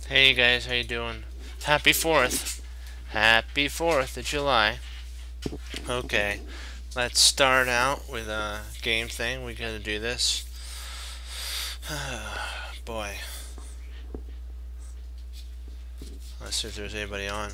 Hey guys, how you doing? Happy 4th. Happy 4th of July. Okay, let's start out with a game thing. We gotta do this. Boy. Let's see if there's anybody on.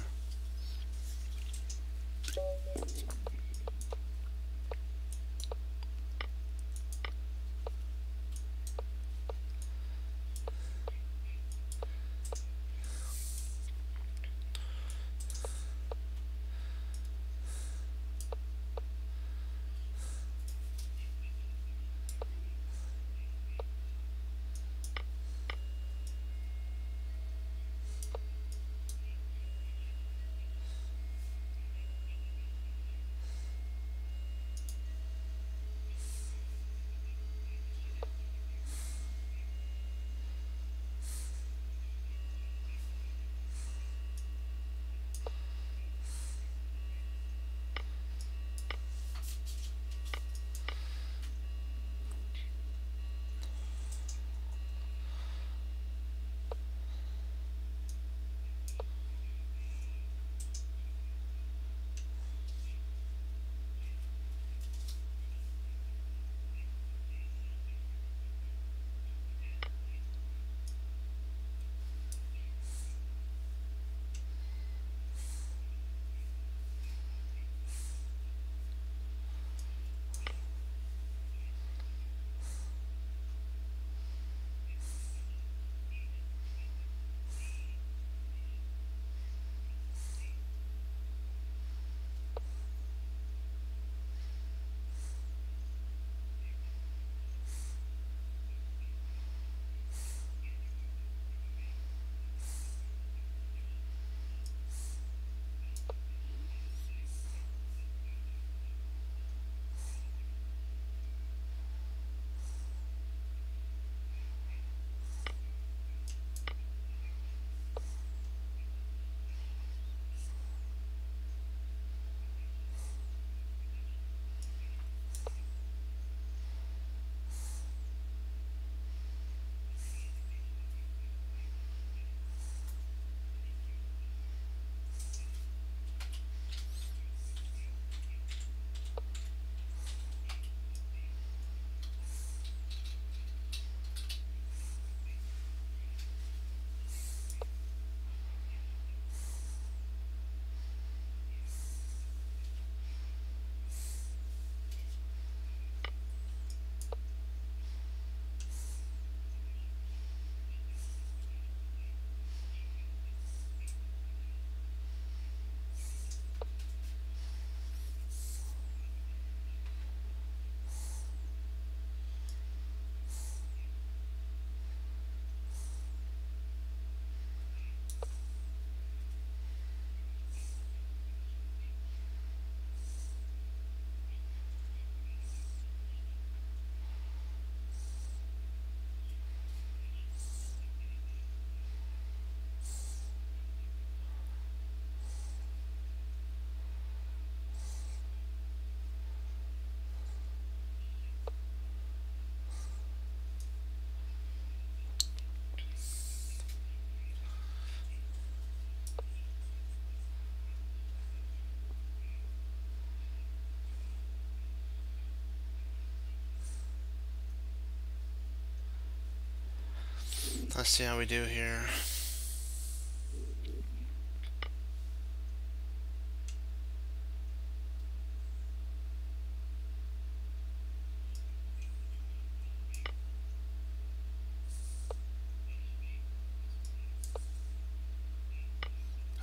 Let's see how we do here.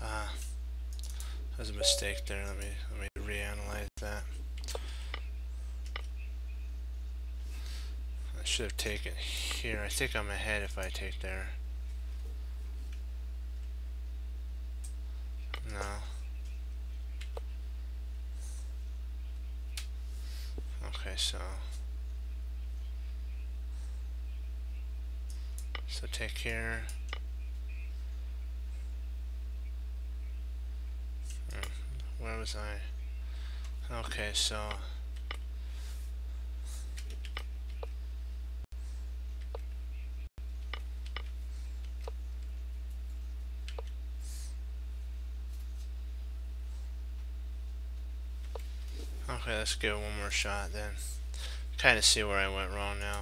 Ah, there's a mistake there. Let me reanalyze that. I should have taken here. I think I'm ahead if I take there. No. Okay, so take here. Where was I? Okay, so Okay, let's give it one more shot then. Kind of see where I went wrong now.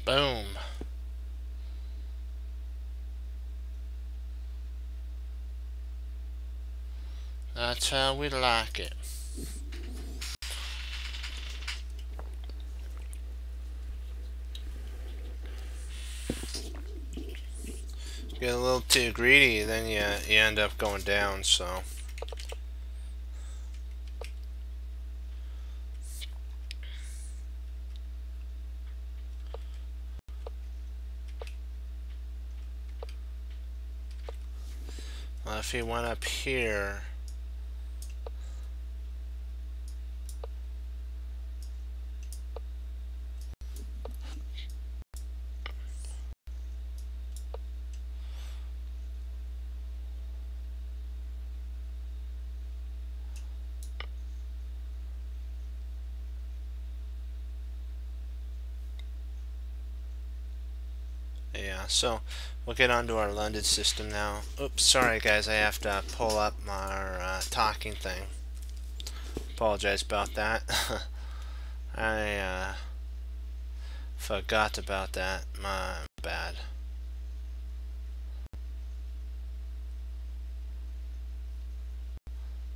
Boom. That's how we like it. Get a little too greedy, then you end up going down, so. Well, if he went up here, yeah, so we'll get onto our London system now. Oops, sorry guys, I have to pull up my talking thing. Apologize about that. I forgot about that. My bad.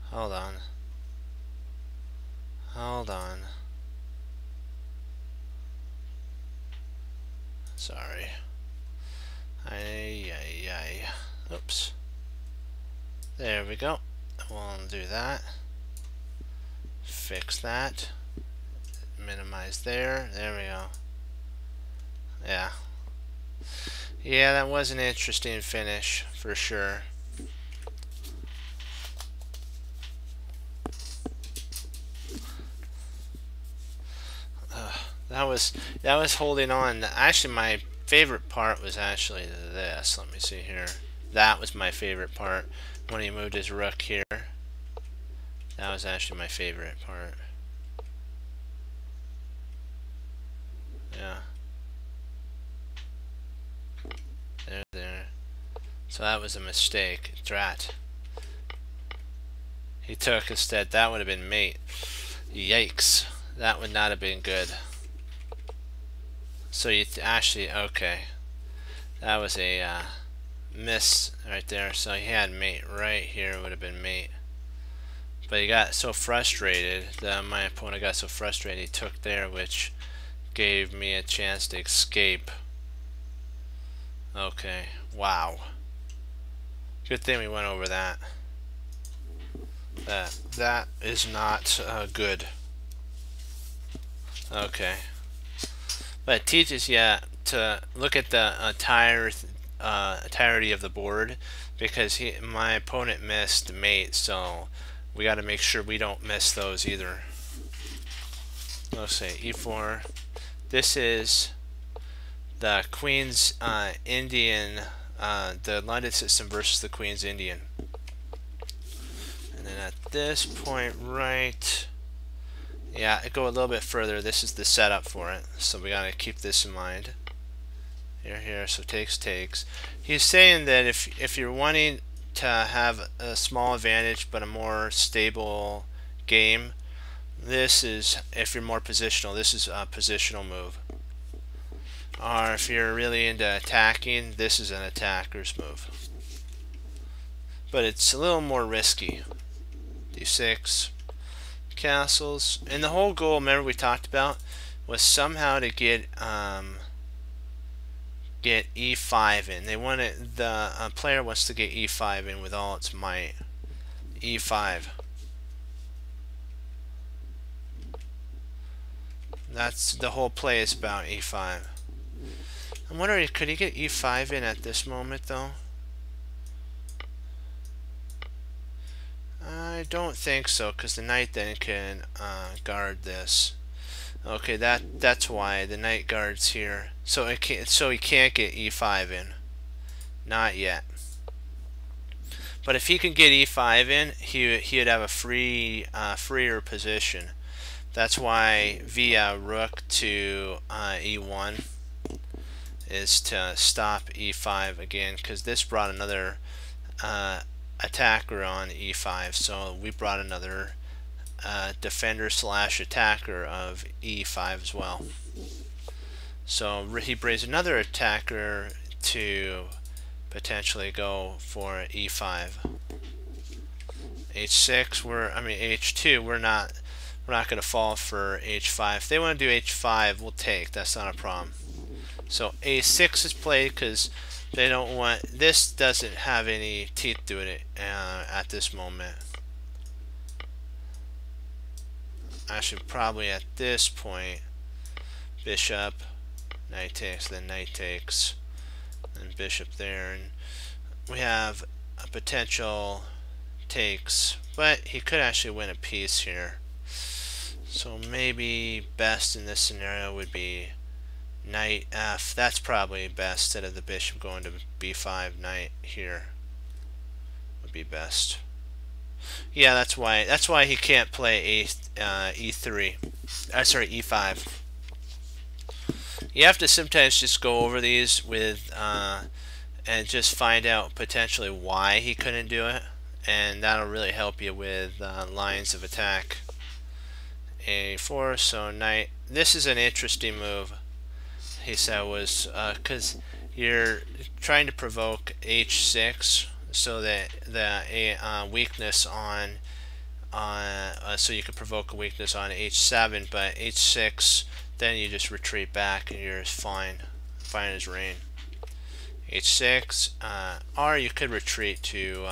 Hold on. Hold on. Sorry. Oops. There we go. We'll do that. Fix that. Minimize there. There we go. Yeah. Yeah, that was an interesting finish for sure. That was holding on. Actually, my favorite part was actually this. Let me see here. That was my favorite part when he moved his rook here. That was actually my favorite part. Yeah. There. So that was a mistake. Drat. He took instead. That would have been mate. Yikes. That would not have been good. So you actually, okay. That was a miss right there. So he had mate right here. Would have been mate. But he got so frustrated that my opponent got so frustrated he took there, which gave me a chance to escape. Okay, wow. Good thing we went over that. That is not good. Okay. But it teaches you to look at the entirety of the board, because my opponent missed mate, so we got to make sure we don't miss those either. Let's say e4. This is the Queen's Indian, the London system versus the Queen's Indian. And then at this point, right, yeah, I go a little bit further. This is the setup for it, so we gotta keep this in mind. Here, so takes. He's saying that if you're wanting to have a small advantage but a more stable game, this is, if you're more positional, this is a positional move. Or if you're really into attacking, this is an attacker's move. But it's a little more risky. D6, castles, and the whole goal, remember we talked about, was somehow to get e5 in. They wanted, the player wants to get e5 in with all its might. E5. That's the whole play is about e5. I'm wondering, could he get e5 in at this moment though? I don't think so, because the knight then can guard this. Okay, that's why the knight guards here. So he can't get e5 in. Not yet. But if he can get e5 in, he'd have a freer position. That's why via rook to e1 is to stop e5 again, because this brought another attacker on e5, so we brought another defender slash attacker of e5 as well. So he brings another attacker to potentially go for e5. h6, h2, we're not going to fall for h5. If they want to do h5, we'll take. That's not a problem. So a6 is played because they don't want, this doesn't have any teeth to it at this moment. Actually, probably at this point, bishop, knight takes, then knight takes, and bishop there, and we have a potential takes, but he could actually win a piece here. So maybe best in this scenario would be knight f. That's probably best instead of the bishop going to b5. Knight here would be best. Yeah, that's why he can't play e3. Sorry, e5. You have to sometimes just go over these with and just find out potentially why he couldn't do it, and that'll really help you with lines of attack. a4, so knight. This is an interesting move. He said was because you're trying to provoke h6, so that a weakness on so you can provoke a weakness on h7, but h6, then you just retreat back and you're fine as rain. h6, or you could retreat to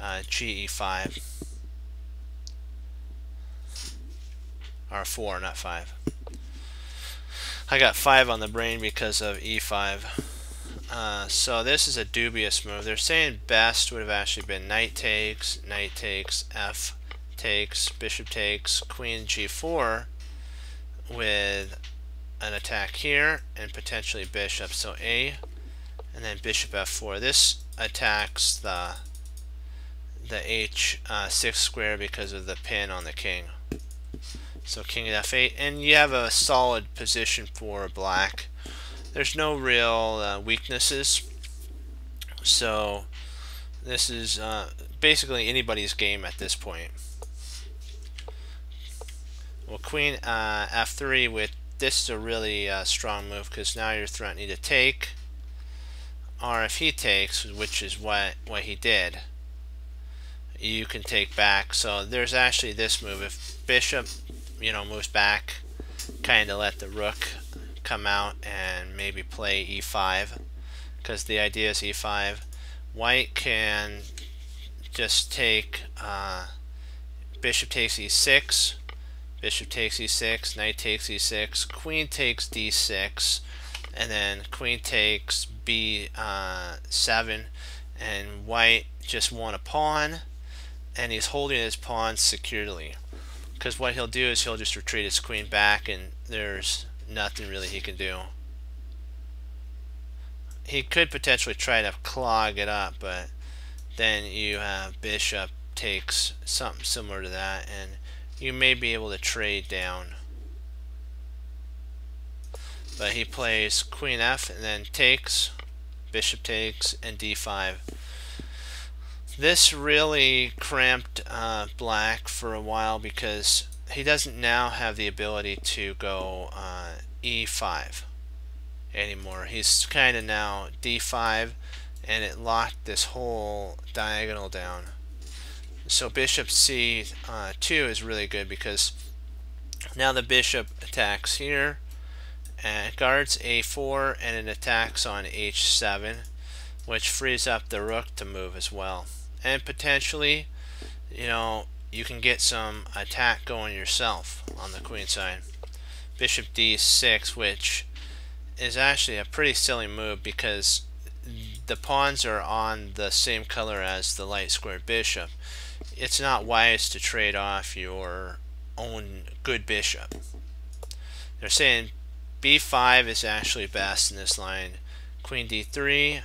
ge5, or 4, not 5. I got 5 on the brain because of e5. So this is a dubious move. They're saying best would have actually been knight takes, f takes, bishop takes, queen g4 with an attack here and potentially bishop. So a, and then bishop f4. This attacks the h6 square because of the pin on the king. So king at f8, and you have a solid position for black. There's no real weaknesses, so this is basically anybody's game at this point. Well, queen f3 with this is a really strong move because now you're threatening to take, or if he takes, which is what he did, you can take back. So there's actually this move. If bishop moves back, kind of let the rook come out and maybe play e5, because the idea is e5. White can just take bishop takes e6, bishop takes e6, knight takes e6, queen takes d6, and then queen takes b7, and white just won a pawn, and he's holding his pawn securely. Because what he'll do is he'll just retreat his queen back, and there's nothing really he can do. He could potentially try to clog it up, but then you have bishop takes, something similar to that, and you may be able to trade down. But he plays queen f and then takes, bishop takes, and d5. This really cramped black for a while because he doesn't now have the ability to go e5 anymore. He's kind of now d5, and it locked this whole diagonal down. So bishop c2 is really good because now the bishop attacks here and guards a4, and it attacks on h7, which frees up the rook to move as well. And potentially, you can get some attack going yourself on the queen side. Bishop d6, which is actually a pretty silly move because the pawns are on the same color as the light squared bishop. It's not wise to trade off your own good bishop. They're saying b5 is actually best in this line. Queen d3,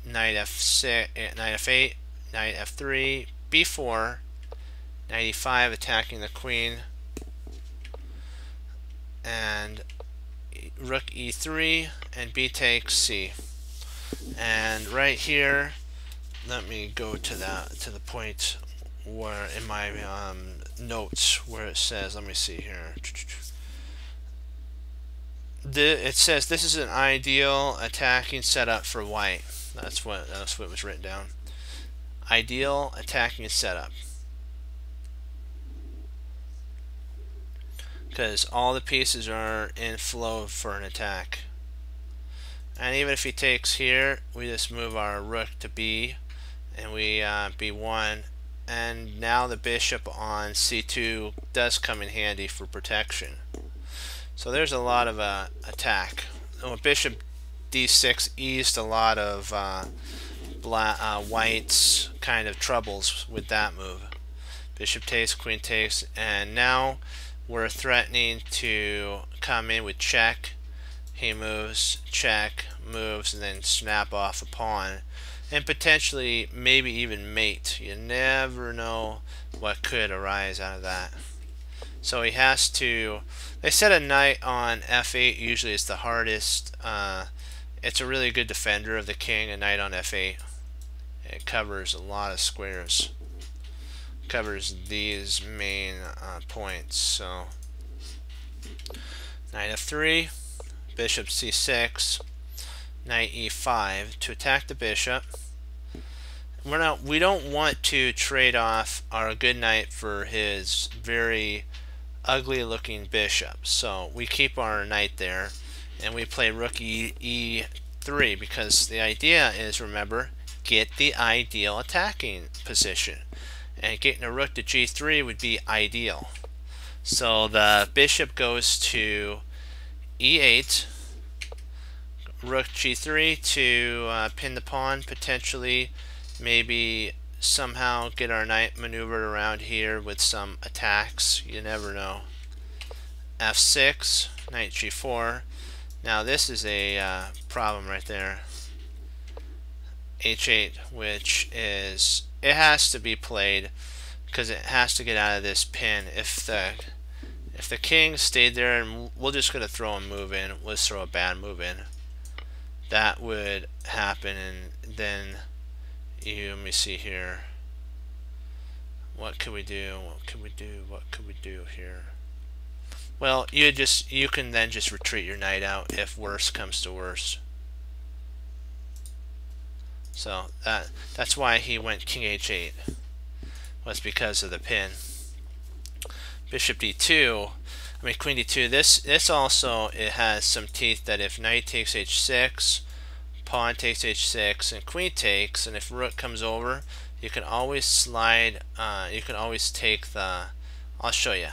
knight f6, knight f8, knight f3, b4, knight e5, attacking the queen, and rook e3, and b takes c. And right here, let me go to the point where in my notes where it says, let me see here. it says this is an ideal attacking setup for white. That's what was written down. Ideal attacking setup. Because all the pieces are in flow for an attack. And even if he takes here, we just move our rook to B, and we B1, and now the bishop on C2 does come in handy for protection. So there's a lot of attack. Bishop D6 eased a lot of white's kind of troubles with that move. Bishop takes, queen takes, and now we're threatening to come in with check. He moves, check, moves, and then snap off a pawn, and potentially maybe even mate. You never know what could arise out of that. So he has to. They said a knight on F8 usually is the hardest. It's a really good defender of the king. A knight on F8. It covers a lot of squares. Covers these main points. So knight F3. Bishop C6, knight E5 to attack the bishop. We don't want to trade off our good knight for his very ugly looking bishop. So we keep our knight there and we play rook E3 because the idea is, remember, get the ideal attacking position. And getting a rook to G3 would be ideal. So the bishop goes to E8, rook G3 to pin the pawn, potentially maybe somehow get our knight maneuvered around here with some attacks. You never know. F6, knight G4. Now this is a problem right there. H8, which is, it has to be played because it has to get out of this pin. If the king stayed there, and we're just going to throw a move in, let's throw a bad move in, that would happen, and then let me see here. What could we do? What could we do? What could we do here? Well, you can then just retreat your knight out if worse comes to worse. So that's why he went king H8, was because of the pin. Bishop D2, I mean queen D2. This also, it has some teeth that if knight takes H6, pawn takes H6, and queen takes, and if rook comes over, you can always slide. You can always take the. I'll show you.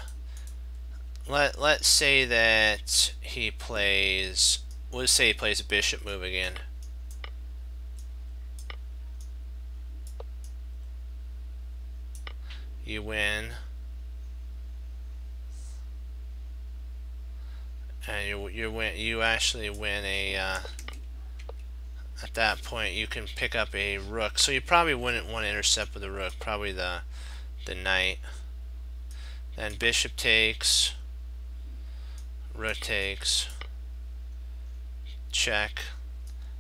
Let's say that he plays. We'll say he plays a bishop move again. You win. And you actually win a at that point you can pick up a rook, so you probably wouldn't want to intercept with the rook, probably the knight. Then bishop takes, rook takes, check,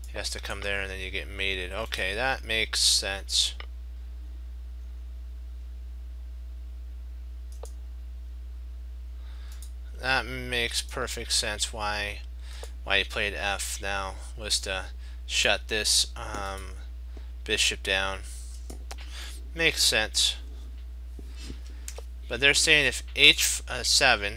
he has to come there, and then you get mated. Okay, that makes sense. That makes perfect sense why he played F now, was to shut this bishop down. Makes sense. But they're saying if H7,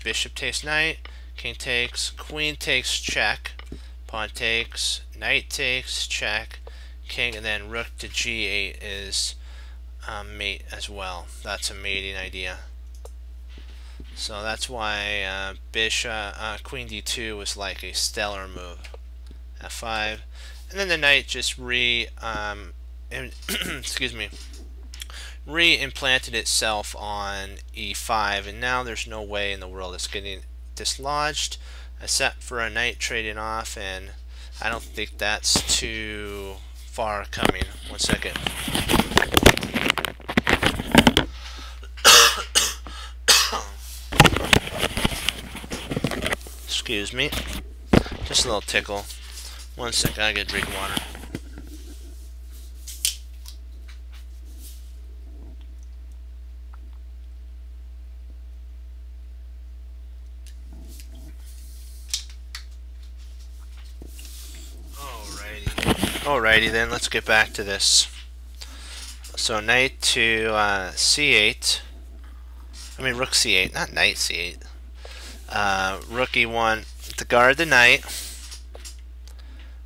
bishop takes knight, king takes, queen takes check, pawn takes, knight takes check, king, and then rook to G8 is mate as well. That's a mating idea. So that's why queen D2 was like a stellar move. F5, and then the knight just excuse me, re-implanted itself on E5, and now there's no way in the world it's getting dislodged except for a knight trading off, and I don't think that's too far coming. One second. Excuse me. Just a little tickle. One second, I gotta drink water. Alrighty then, let's get back to this. So knight to c8. I mean rook c8, not knight c8. Rook e1 to guard the knight.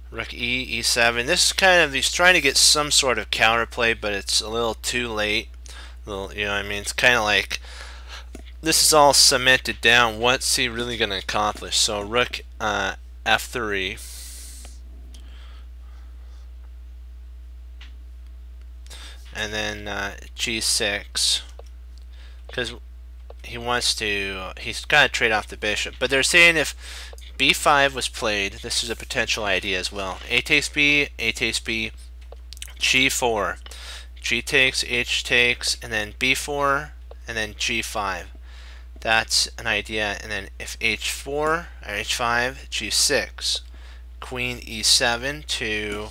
Rook e7. This is kind of, he's trying to get some sort of counterplay, but it's a little too late. You know what I mean? It's kind of like this is all cemented down. What's he really going to accomplish? So rook f3. And then g6. Because he wants to, he's got to trade off the bishop. But they're saying if b5 was played, this is a potential idea as well. A takes b, g4. G takes, H takes, and then b4, and then g5. That's an idea. And then if h4 or h5, g6. Queen e7 to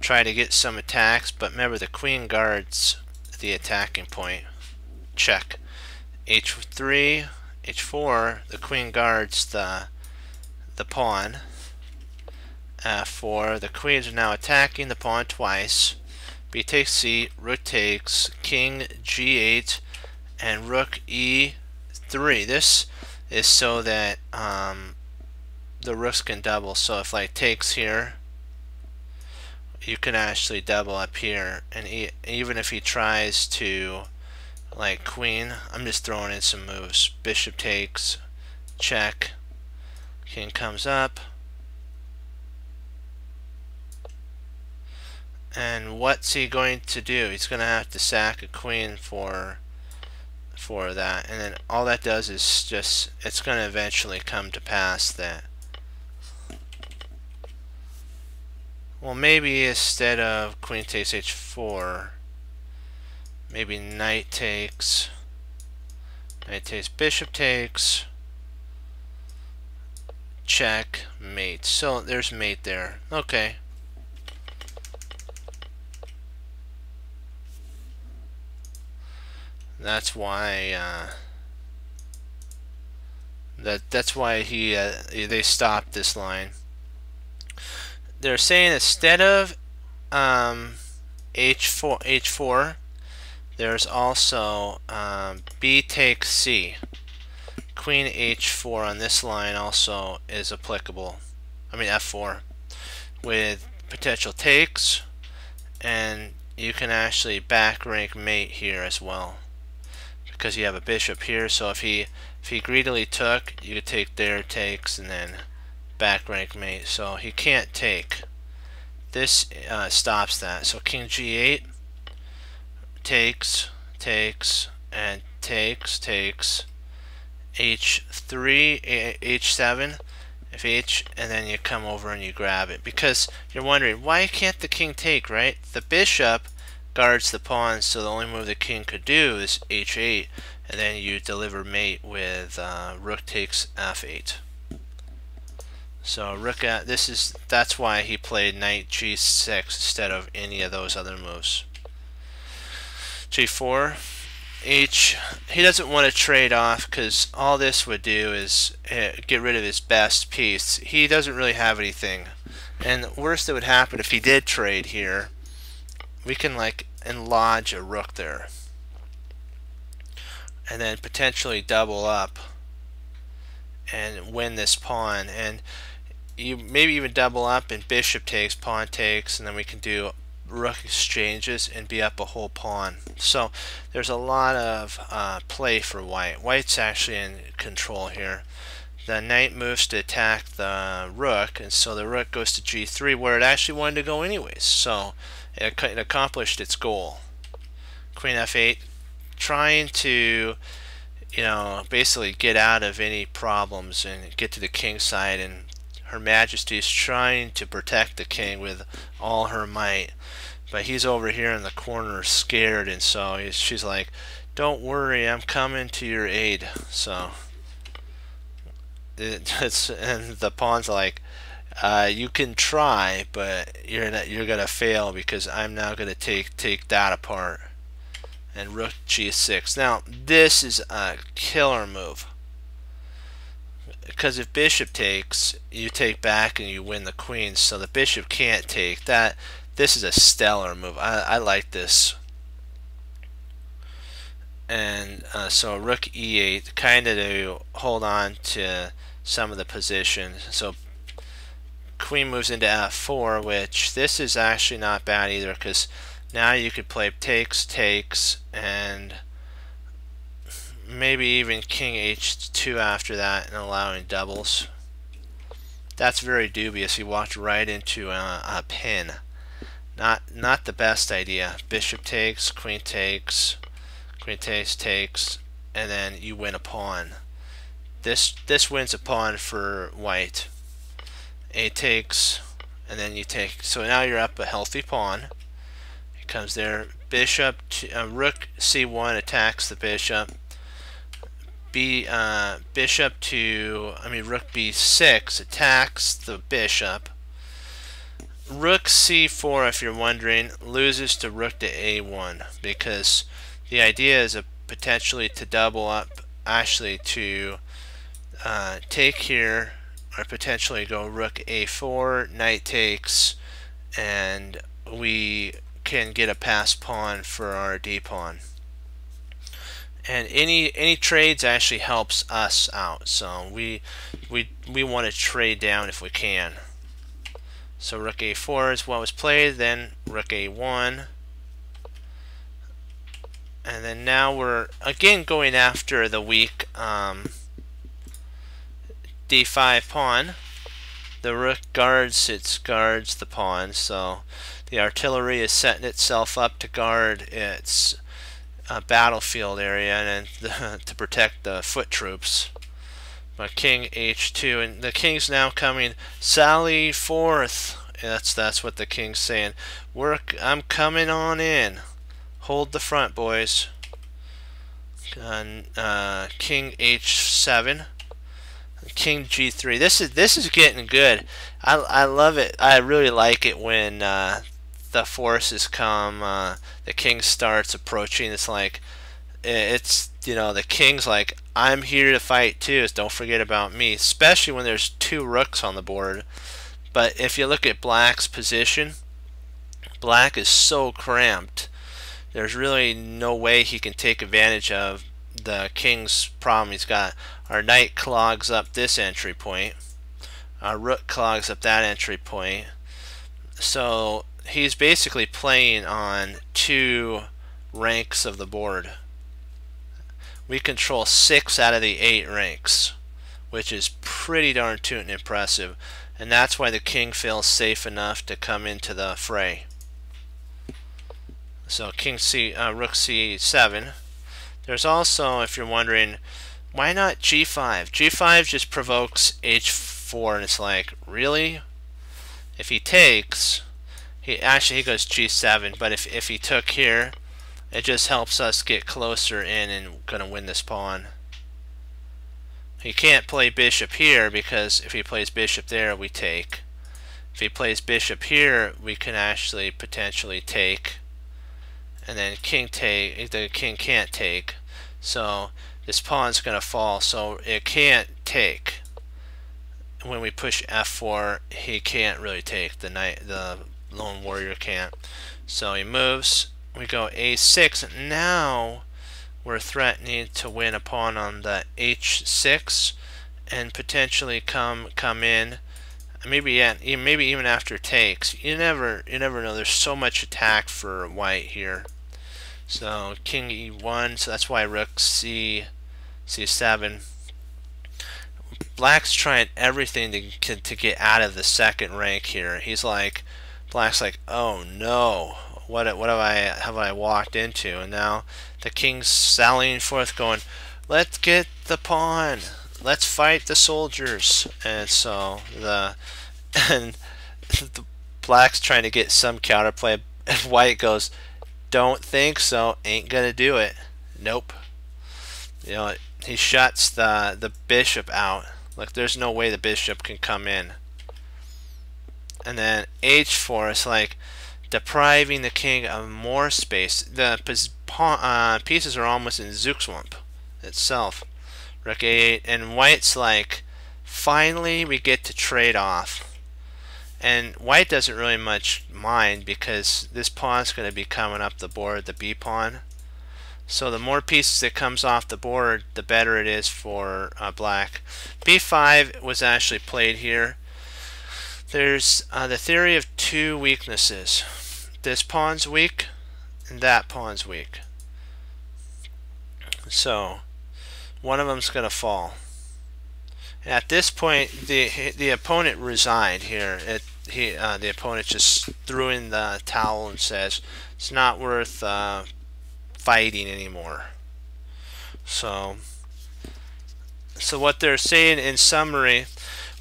try to get some attacks, but remember the queen guards the attacking point. Check. h3, h4, the queen guards the pawn. f4, the queens are now attacking the pawn twice. B takes c, rook takes, king g8, and rook e3. This is so that the rooks can double. So if like takes here, you can actually double up here, and even if he tries to like queen, I'm just throwing in some moves. Bishop takes, check, king comes up, and what's he going to do? He's going to have to sack a queen for that, and then all that does is just, it's going to eventually come to pass that, well, maybe instead of queen takes h4, maybe knight takes, bishop takes, check, mate. So there's mate there. Okay. That's why that's why they stopped this line. They're saying instead of h4, there's also b takes c. Queen h4 on this line also is applicable. I mean f4 with potential takes, and you can actually back rank mate here as well, because you have a bishop here. So if he greedily took, you could take their takes and then back rank mate. So he can't take. This stops that. So king g8 takes, and takes, h3, h7, if h, and then you come over and you grab it, because you're wondering why can't the king take, right? The bishop guards the pawn, so the only move the king could do is h8, and then you deliver mate with rook takes f8. So rook at that's why he played knight g6 instead of any of those other moves. g4, h, he doesn't want to trade off, because all this would do is get rid of his best piece. He doesn't really have anything, and the worst that would happen if he did trade here, we can like enlarge a rook there and then potentially double up and win this pawn, and you maybe even double up and bishop takes, pawn takes, and then we can do rook exchanges and be up a whole pawn. So there's a lot of play for white. White's actually in control here. The knight moves to attack the rook, and so the rook goes to g3 where it actually wanted to go anyways. So it accomplished its goal. Queen f8, trying to, you know, basically get out of any problems and get to the king side, and Her Majesty is trying to protect the king with all her might, but he's over here in the corner scared, and so she's like, don't worry, I'm coming to your aid. So and the pawn's like, you can try, but you're gonna fail, because I'm now gonna take that apart. And rook g6. Now this is a killer move. because if bishop takes, you take back and you win the queen, so the bishop can't take that. This is a stellar move. I like this. And so rook e8, kind of to hold on to some of the positions. So queen moves into f4, which this is actually not bad either, because now you could play takes, and maybe even king h2 after that and allowing doubles. That's very dubious. He walked right into a pin. Not the best idea. Bishop takes, queen takes, and then you win a pawn. This wins a pawn for white. A takes, and then you take. So now you're up a healthy pawn. It comes there. Bishop to, rook c1 attacks the bishop. Bishop to, rook b6 attacks the bishop. Rook c4, if you're wondering, loses to rook to a1, because the idea is potentially to double up, actually to take here, or potentially go rook a4, knight takes, and we can get a passed pawn for our d pawn. And any trades actually helps us out, so we want to trade down if we can. So rook a4 is what was played, then rook a1, and then now we're again going after the weak d5 pawn. The rook guards the pawn, so the artillery is setting itself up to guard its battlefield area and to protect the foot troops. But king h2, and the king's now coming. Sally forth. That's what the king's saying. I'm coming on in. Hold the front, boys. King h7. King g3. This is getting good. I love it. I really like it when the forces come. The king starts approaching. It's like the king's like, I'm here to fight too, so don't forget about me, especially when there's two rooks on the board. But if you look at black's position, black is so cramped, there's really no way he can take advantage of the king's problem. He's got our knight clogs up this entry point, our rook clogs up that entry point, so he's basically playing on two ranks of the board. We control 6 out of the 8 ranks, which is pretty darn tootin' impressive, and that's why the king feels safe enough to come into the fray. So rook c7. There's also, if you're wondering, why not g5? G5 just provokes h4, and it's like, really? If he takes, he goes g7, but if he took here, it just helps us get closer in and gonna win this pawn. He can't play bishop here, because if he plays bishop there, we take. If he plays bishop here, we can actually potentially take. And then the king can't take. So this pawn's gonna fall, so it can't take. When we push f4, he can't really take. The lone warrior can't. So he moves. We go a6. Now we're threatening to win a pawn on the h6 and potentially come in. Maybe even after takes. You never know. There's so much attack for white here. So king e1. So that's why rook c7. Black's trying everything to get out of the second rank here. Black's like, oh no, what have I walked into? And now the king's sallying forth, going, let's get the pawn, let's fight the soldiers. And so the black's trying to get some counterplay, and white goes, don't think so, ain't gonna do it. Nope. He shuts the bishop out. Look, there's no way the bishop can come in. And then h4 is like depriving the king of more space. The pieces are almost in Zugzwangp itself. Rook a8, and white's like, finally we get to trade off. And white doesn't really much mind because this pawn's going to be coming up the board, the B pawn. So the more pieces that comes off the board, the better it is for black. B5 was actually played here. There's the theory of two weaknesses. This pawn's weak and that pawn's weak. So one of them's going to fall. And at this point, the opponent resigned here. The opponent just threw in the towel and says it's not worth fighting anymore. So what they're saying in summary,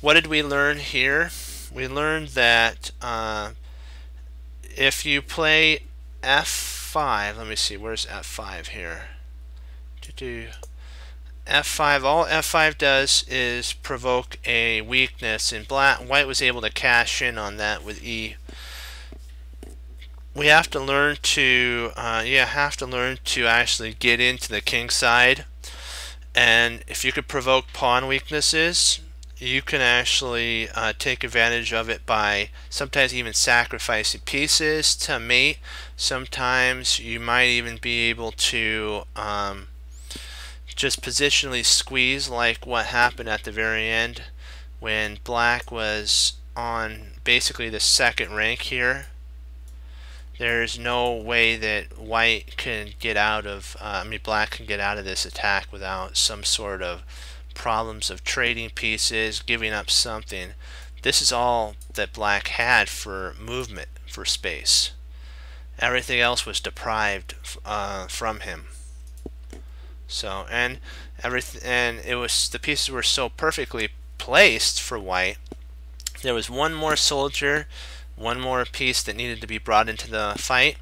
what did we learn here? We learned that if you play F5, let me see, where's F5 here? F5, all F5 does is provoke a weakness, and white was able to cash in on that with E. We have to learn to actually get into the king side, and if you could provoke pawn weaknesses, you can actually take advantage of it by sometimes even sacrificing pieces to mate. Sometimes you might even be able to just positionally squeeze, like what happened at the very end when black was on basically the second rank here. There's no way that white can get out of black can get out of this attack without some sort of problems of trading pieces, giving up something. This is all that black had for movement, for space. Everything else was deprived from him. So it was, the pieces were so perfectly placed for white. There was one more soldier, one more piece that needed to be brought into the fight,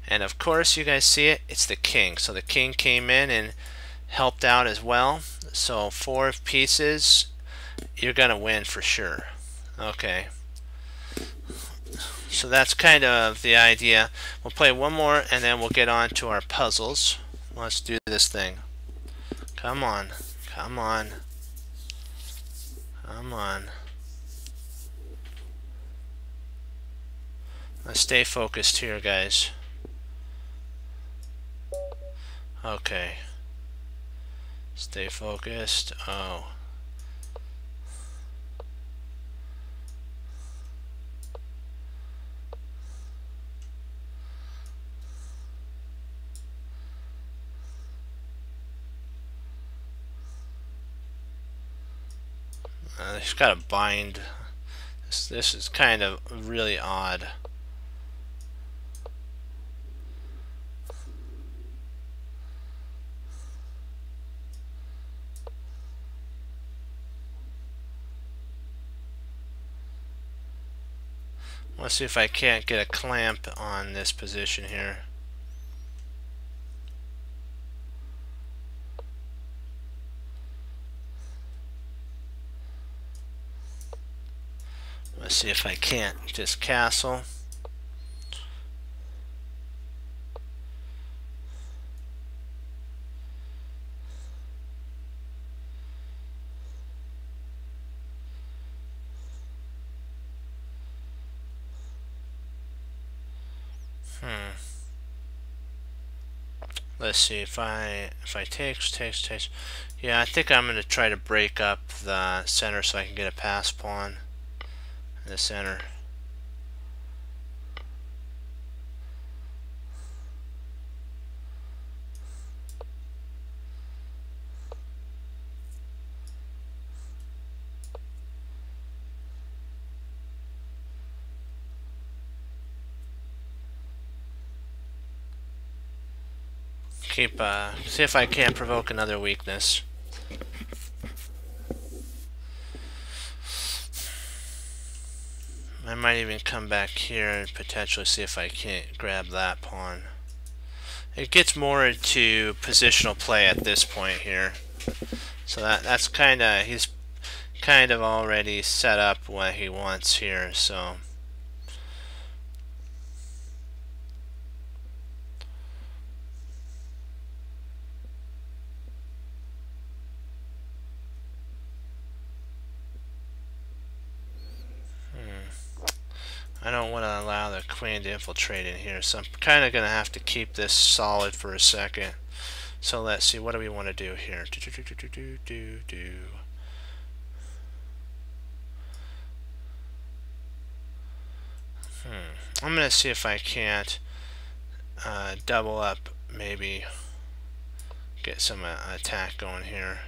and of course you guys see it, it's the king. So the king came in and helped out as well. So 4 pieces, you're gonna win for sure. Okay, so that's kind of the idea. We'll play one more and then we'll get on to our puzzles. Let's do this thing. Come on, come on, come on. Let's stay focused here, guys. Okay. Stay focused. Oh. It's got to bind. This is kind of really odd. Let's see if I can't get a clamp on this position here. Let's see if I can't just castle. Let's see if I takes. Yeah, I think I'm gonna try to break up the center so I can get a pass pawn in the center. See if I can't provoke another weakness. I might even come back here and potentially see if I can't grab that pawn. It gets more into positional play at this point here. So that's kind of, he's kind of already set up what he wants here, so I don't want to allow the queen to infiltrate in here, so I'm kind of going to have to keep this solid for a second. So let's see, what do we want to do here? I'm going to see if I can't double up, maybe get some attack going here.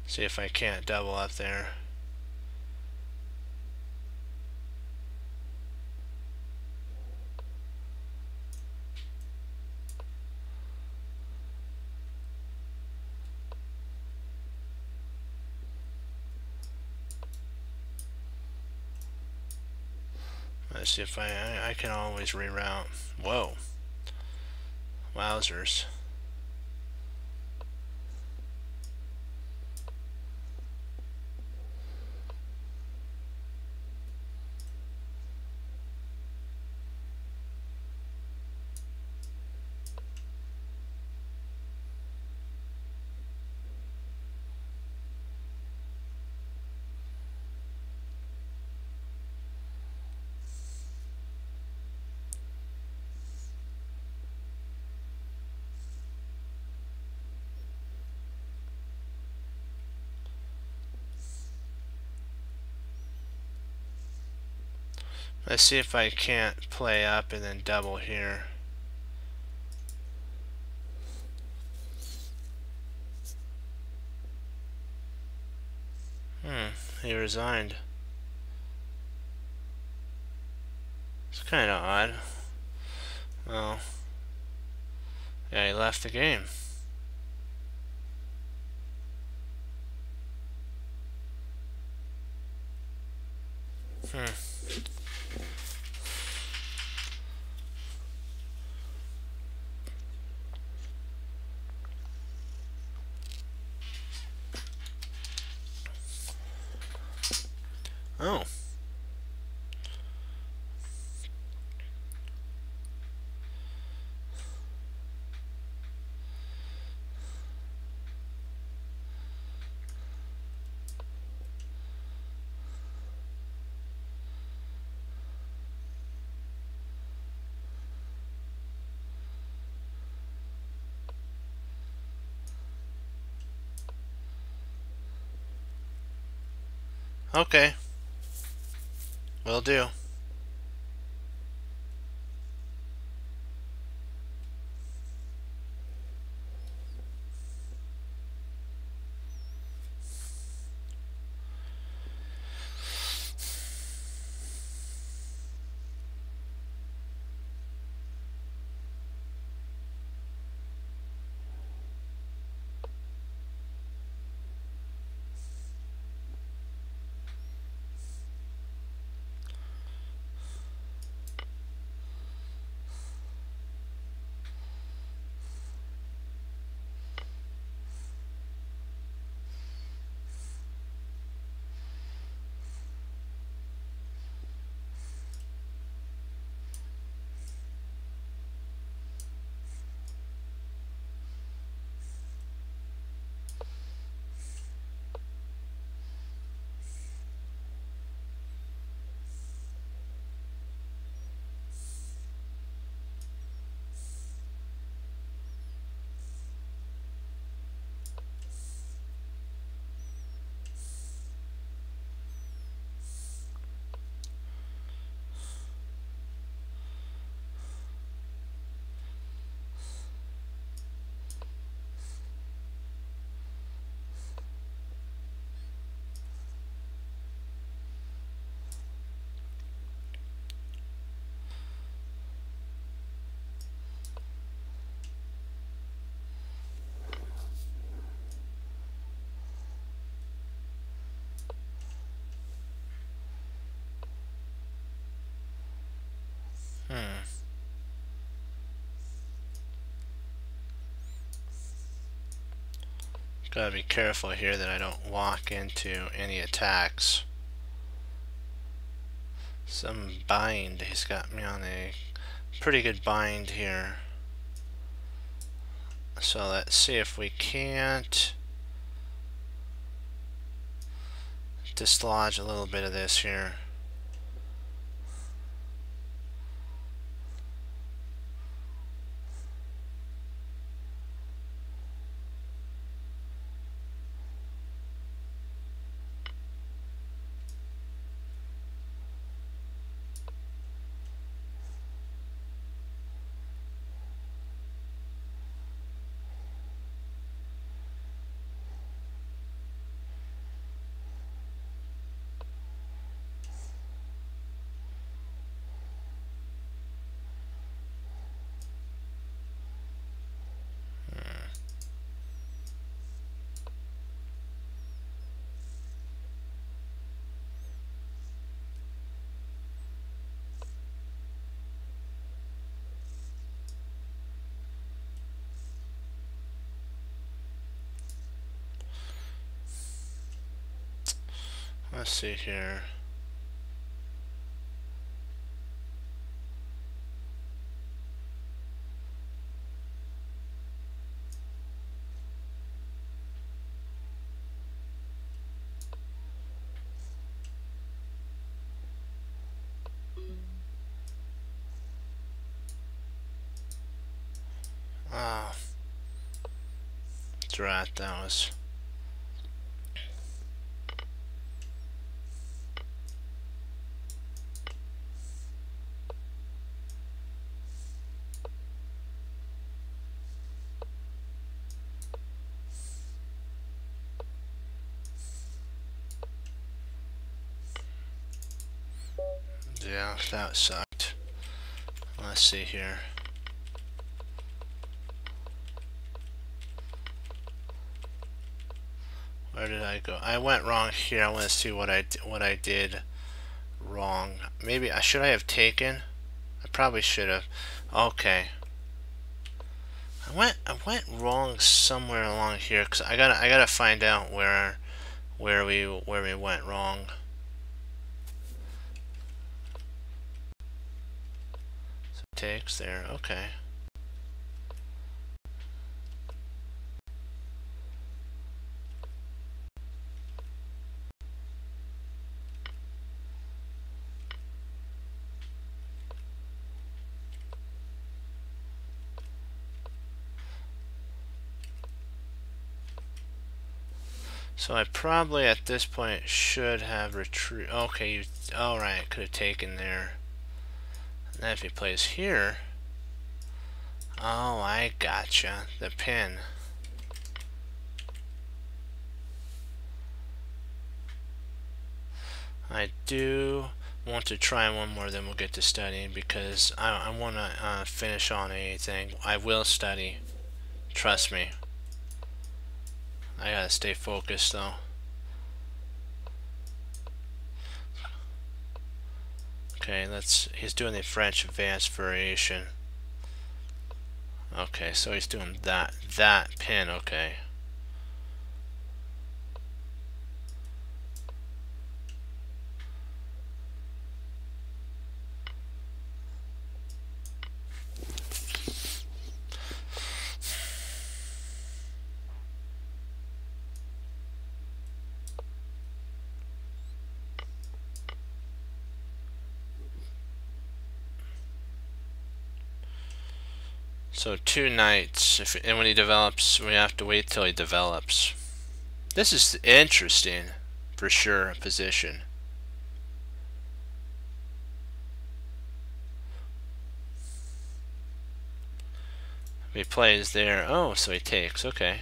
See if I can't double up there. Let's see if I can always reroute. Whoa. Wowzers. Let's see if I can't play up and then double here. He resigned. It's kind of odd. Well, yeah, he left the game. Oh. Okay. Will do. Gotta be careful here that I don't walk into any attacks. Some bind. He's got me on a pretty good bind here. So let's see if we can't dislodge a little bit of this here. Let's see here. Oh, drat, that was. Yeah, that sucked. Let's see here. Where did I go? I went wrong here. I want to see what I did wrong. Maybe should I have taken? I probably should have. Okay. I went wrong somewhere along here because I gotta find out where we went wrong. So takes there. Okay. So I probably at this point should have retreat. Okay, alright, could have taken there. And then if he plays here. Oh, I gotcha. The pin. I do want to try one more, then we'll get to studying because I want to finish on anything. I will study. Trust me. I gotta stay focused though. Okay, he's doing the French advanced variation. Okay, so he's doing that pin, okay. So 2 knights, and when he develops, we have to wait till he develops. This is interesting, for sure, position. If he plays there, oh, so he takes, okay.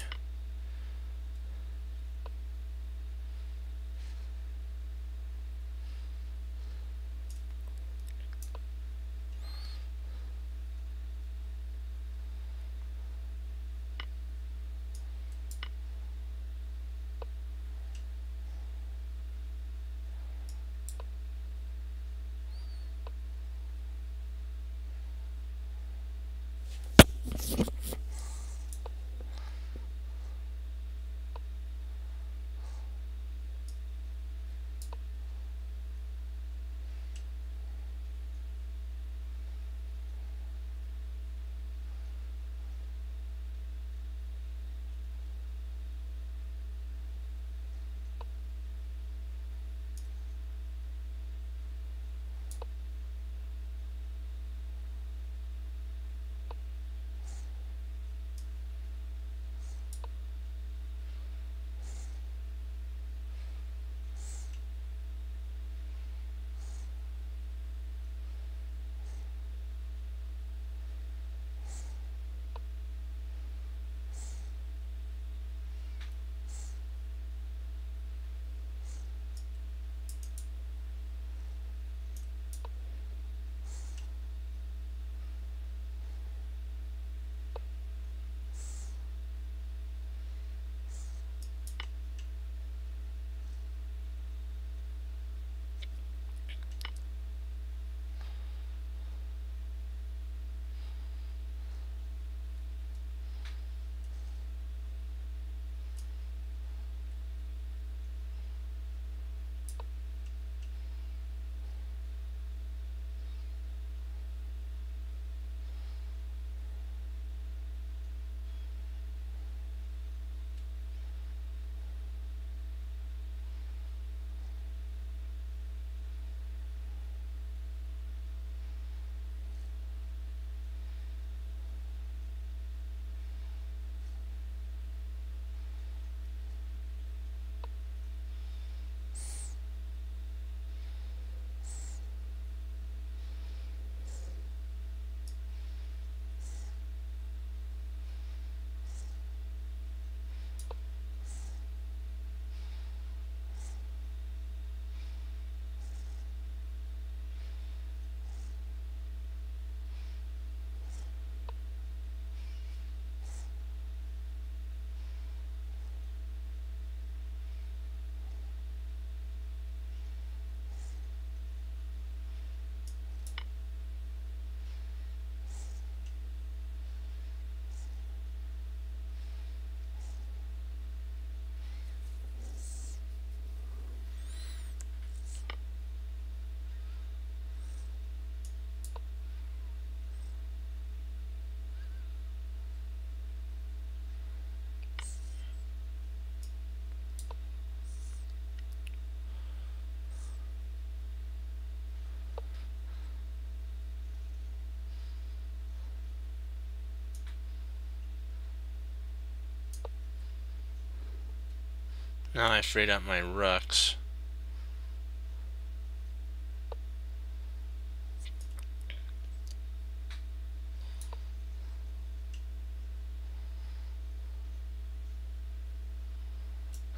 Now I freed up my rooks.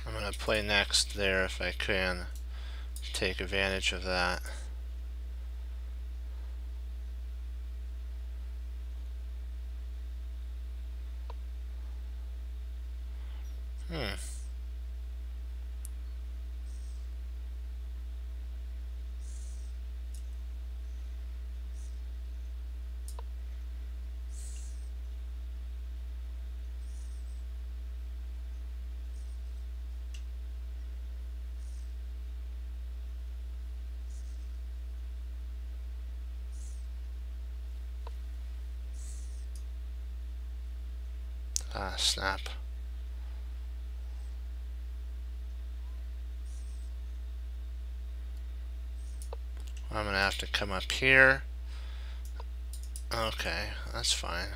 I'm going to play next there if I can take advantage of that. Ah, snap. I'm going to have to come up here. Okay, that's fine.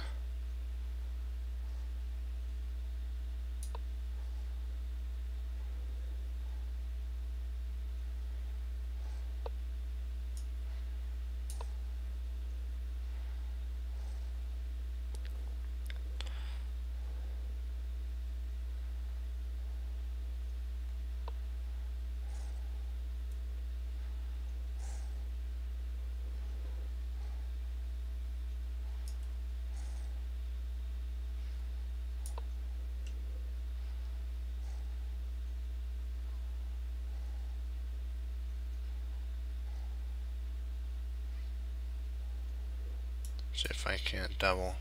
See if I can't double.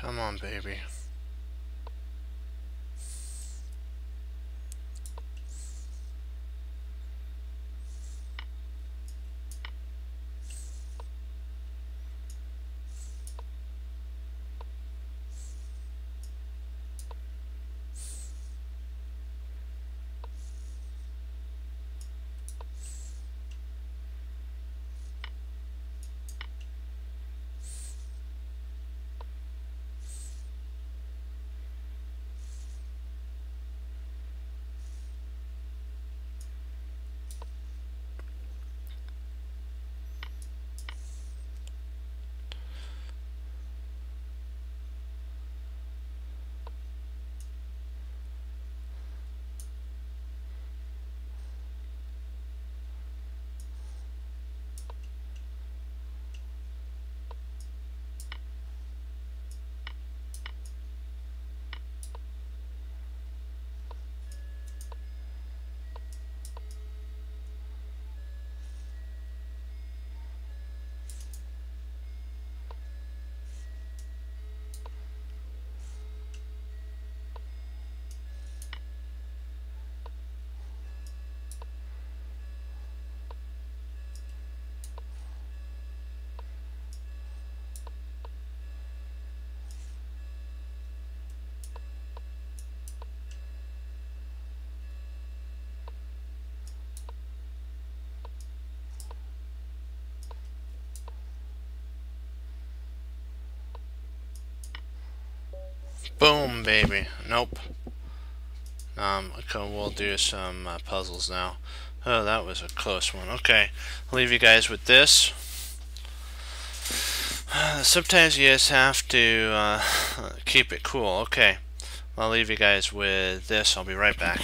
Come on, baby. Boom, baby. Nope. Okay, we'll do some puzzles now. Oh, that was a close one. Okay, I'll leave you guys with this. Sometimes you just have to keep it cool. Okay, I'll leave you guys with this. I'll be right back.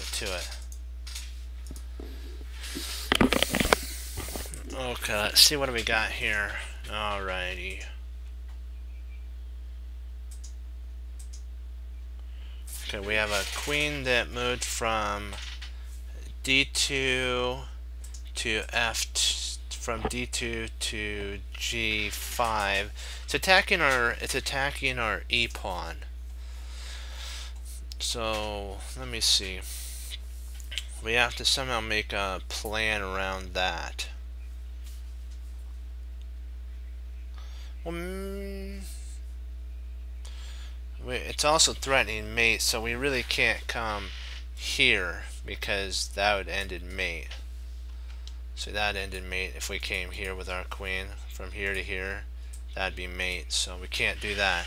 to it. Okay, let's see what do we got here. Alrighty. Okay, we have a queen that moved from D2 to from D2 to G5. It's attacking our E pawn. So let me see. We have to somehow make a plan around that. It's also threatening mate, so we really can't come here because that would end in mate. So that ended mate. If we came here with our queen from here to here, that'd be mate. So we can't do that.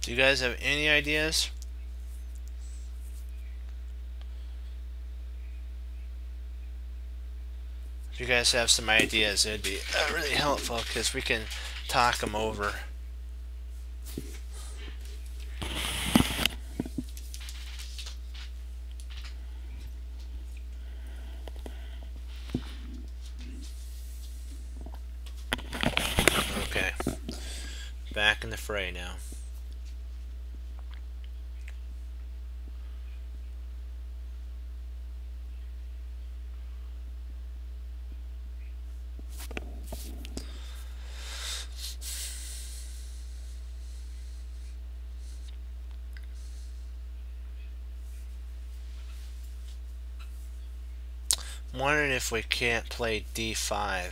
Do you guys have any ideas? If you guys have some ideas, it'd be really helpful because we can talk them over. Okay, back in the fray now. I'm wondering if we can't play D5.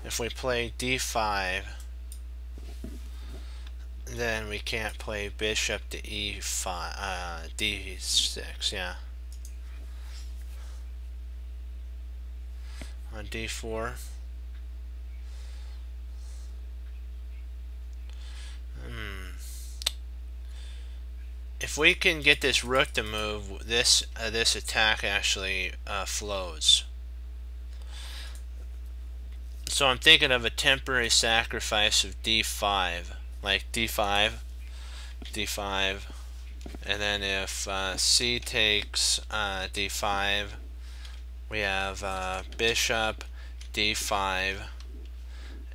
If we play D5, then we can't play bishop to E5, D6, yeah. On D4. If we can get this rook to move, this attack actually flows. So I'm thinking of a temporary sacrifice of D5, like D5, D5, and then if C takes D5, we have bishop D5,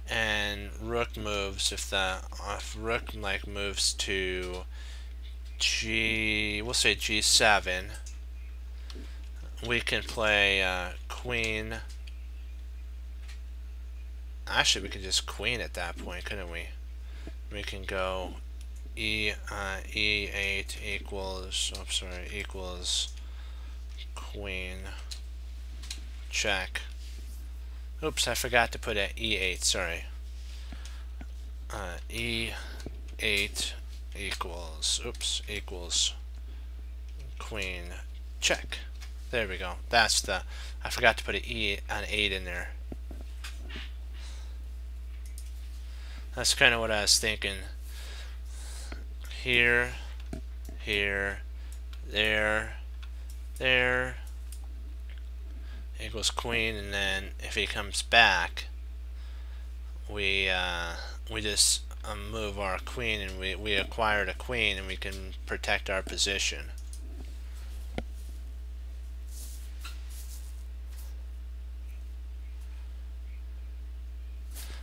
and rook moves. If rook like moves to we'll say G7, we can play queen. Actually, we could just queen at that point, couldn't we? We can go E8 equals, oh sorry, equals queen check. Oops, I forgot to put an E8, sorry. E8 equals, oops, equals queen check. There we go. That's the, I forgot to put an 8 in there. That's kind of what I was thinking. Here, here, there, there, equals queen, and then if he comes back, we just move our queen, and we acquired a queen, and we can protect our position.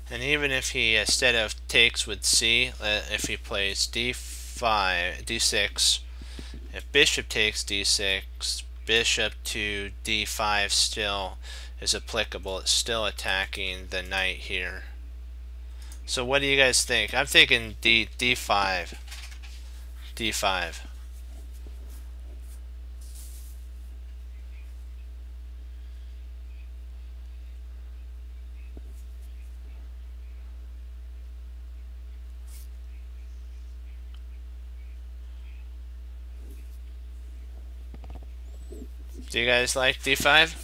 And even if he, instead of takes with C, if he plays D5, D6, if bishop takes D6, bishop to D5 still is applicable. It's still attacking the knight here. So what do you guys think? I'm thinking D5. D5. Do you guys like D5?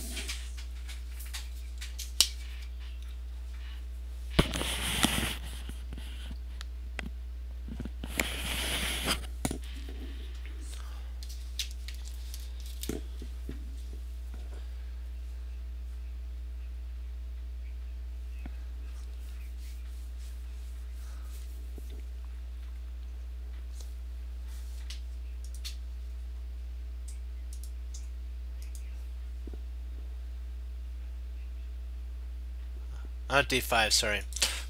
D5, sorry.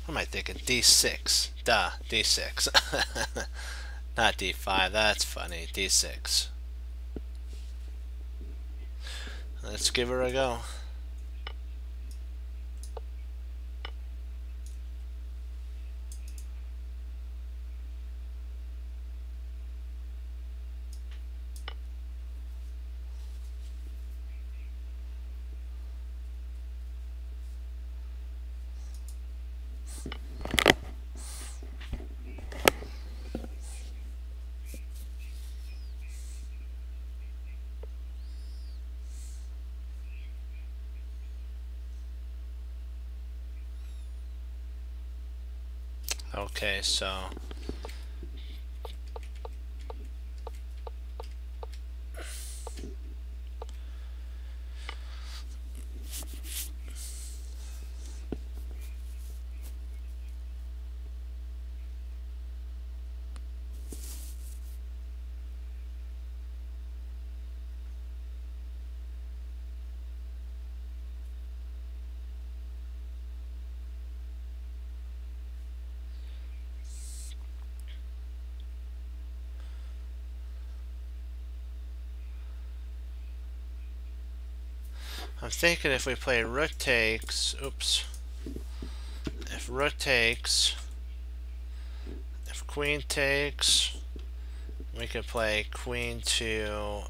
What am I thinking? D6. Duh, D6. Not D5, that's funny. D6. Let's give her a go. Okay, so I'm thinking if we play rook takes, oops, if rook takes, if queen takes, we could play queen to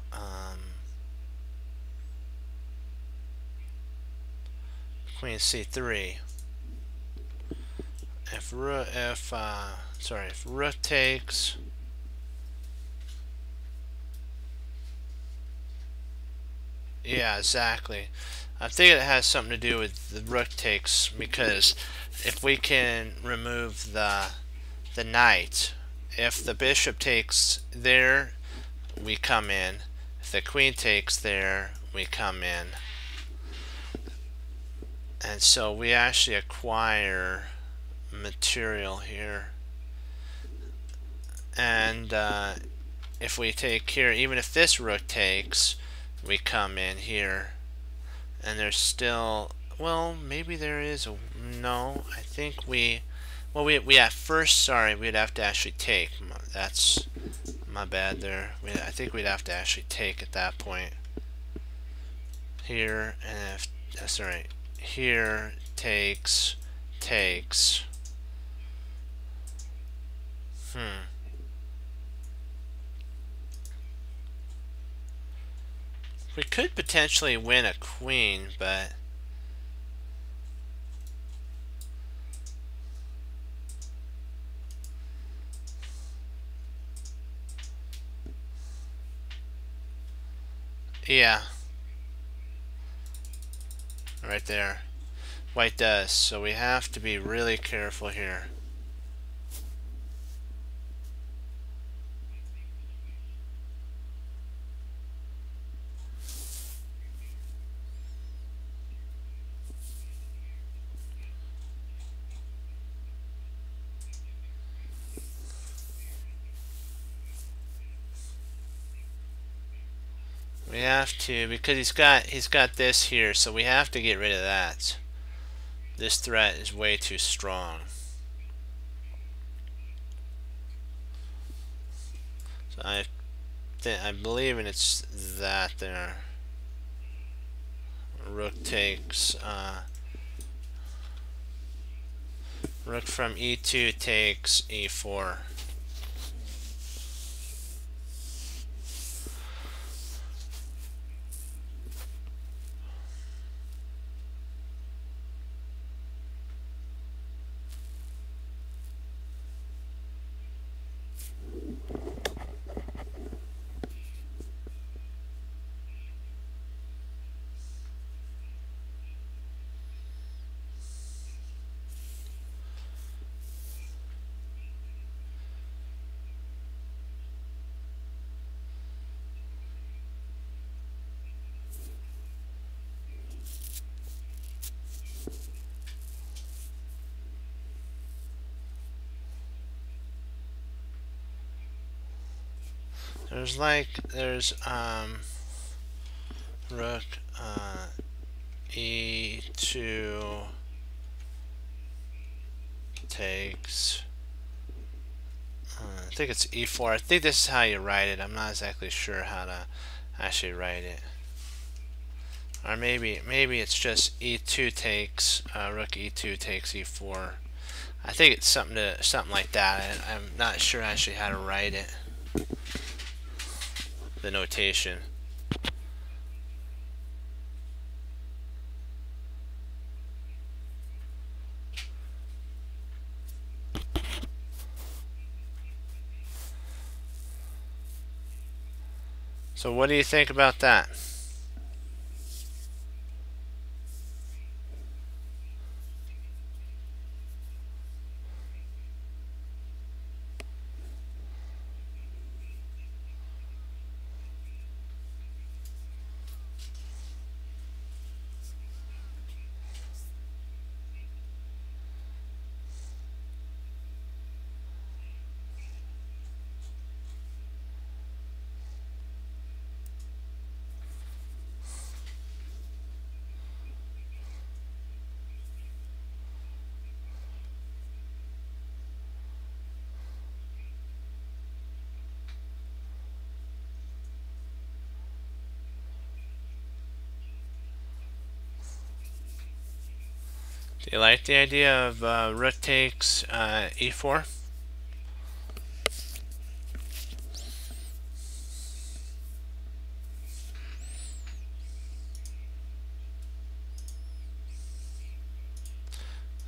queen c3. If rook takes, yeah, exactly. I think it has something to do with the rook takes, because if we can remove the knight, if the bishop takes there, we come in. If the queen takes there, we come in. And so we actually acquire material here. And if we take here, even if this rook takes, we come in here. And there's still, well, maybe there is a, no, I think we at first, sorry, we'd have to actually take. That's my bad there. I think we'd have to actually take at that point. Here, and if, sorry, here takes. We could potentially win a queen, but yeah, right there. White does, so we have to be really careful here. We have to, because he's got this here, so we have to get rid of that. This threat is way too strong. So I believe it's that there. Rook takes. Rook from e2 takes e4. There's rook e2 takes. I think it's E4. I think this is how you write it. I'm not exactly sure how to actually write it. Or maybe it's just E2 takes rook E2 takes E4. I think it's something like that. I'm not sure actually how to write it. The notation. So what do you think about that? Do you like the idea of rook takes E4?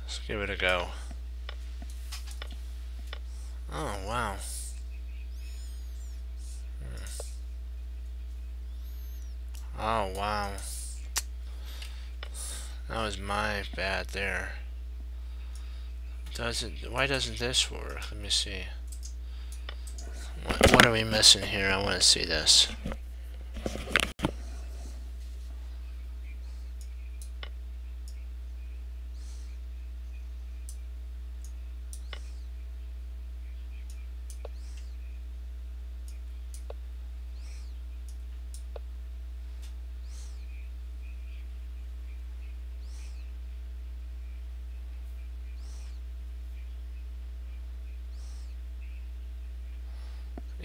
Let's give it a go. Oh, wow. Oh, wow. That was my bad there. Why doesn't this work? Let me see. What are we missing here? I want to see this.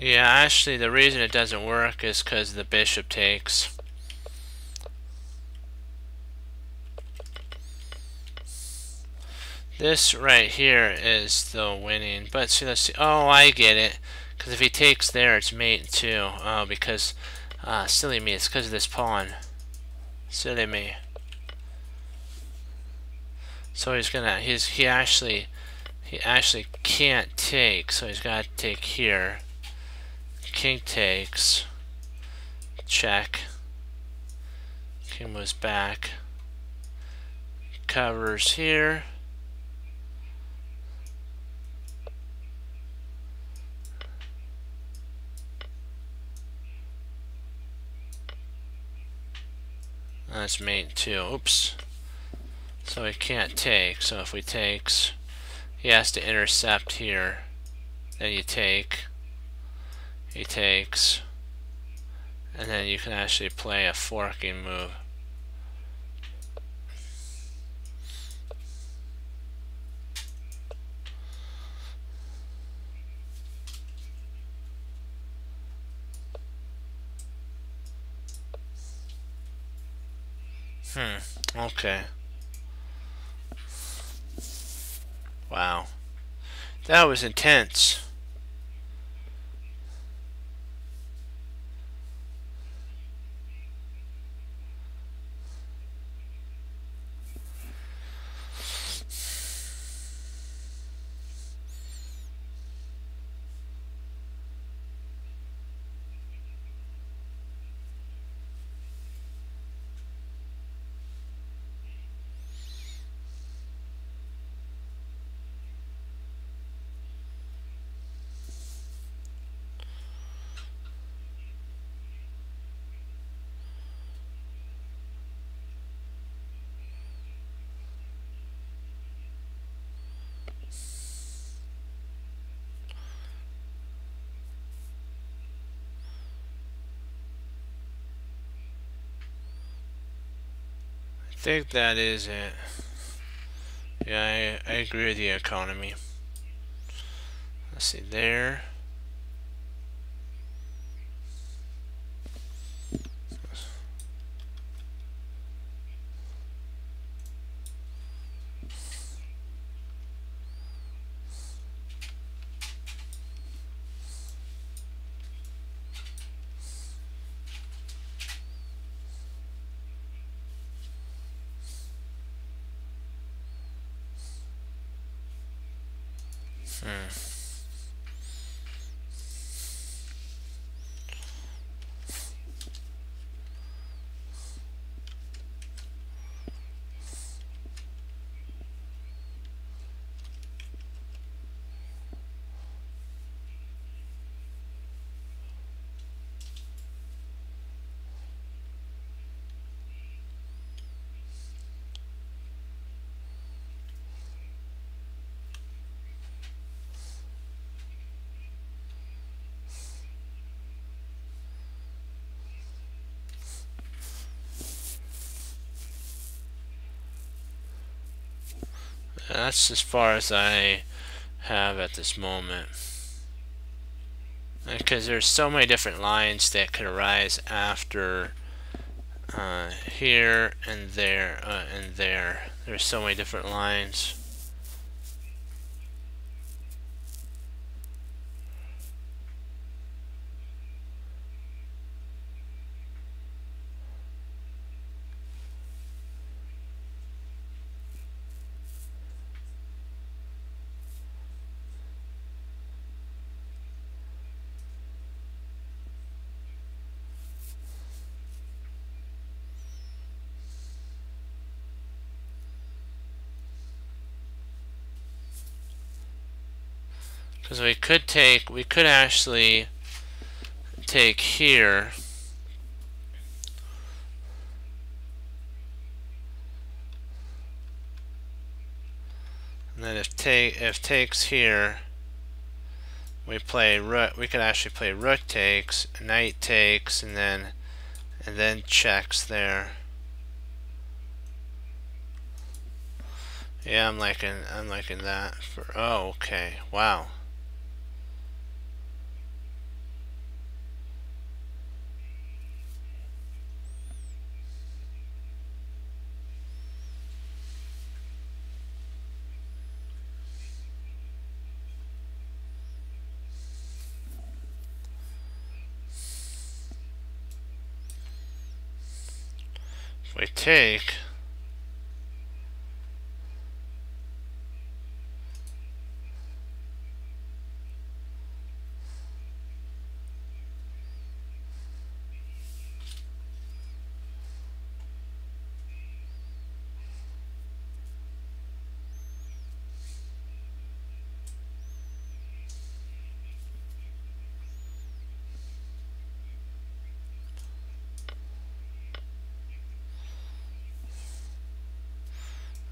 Yeah, actually the reason it doesn't work is because the bishop takes. This right here is still winning, but see, let's see. Oh, I get it. Because if he takes there, it's mate too. Oh, because silly me, it's because of this pawn. Silly me. So he actually can't take. So he's got to take here. King takes. Check. King moves back. Covers here. That's mate too. Oops. So he can't take. So if we takes, he has to intercept here. Then you take. He takes. And then you can actually play a forking move. Okay. Wow. That was intense. I think that is it. Yeah, I agree with the economy. Let's see there. That's as far as I have at this moment. Because there's so many different lines that could arise after here and there and there. There's so many different lines. Because we could actually take here. And then if takes here, we play rook. We could actually play rook takes, knight takes, and then checks there. Yeah, I'm liking that. Oh, okay. Wow. If we take,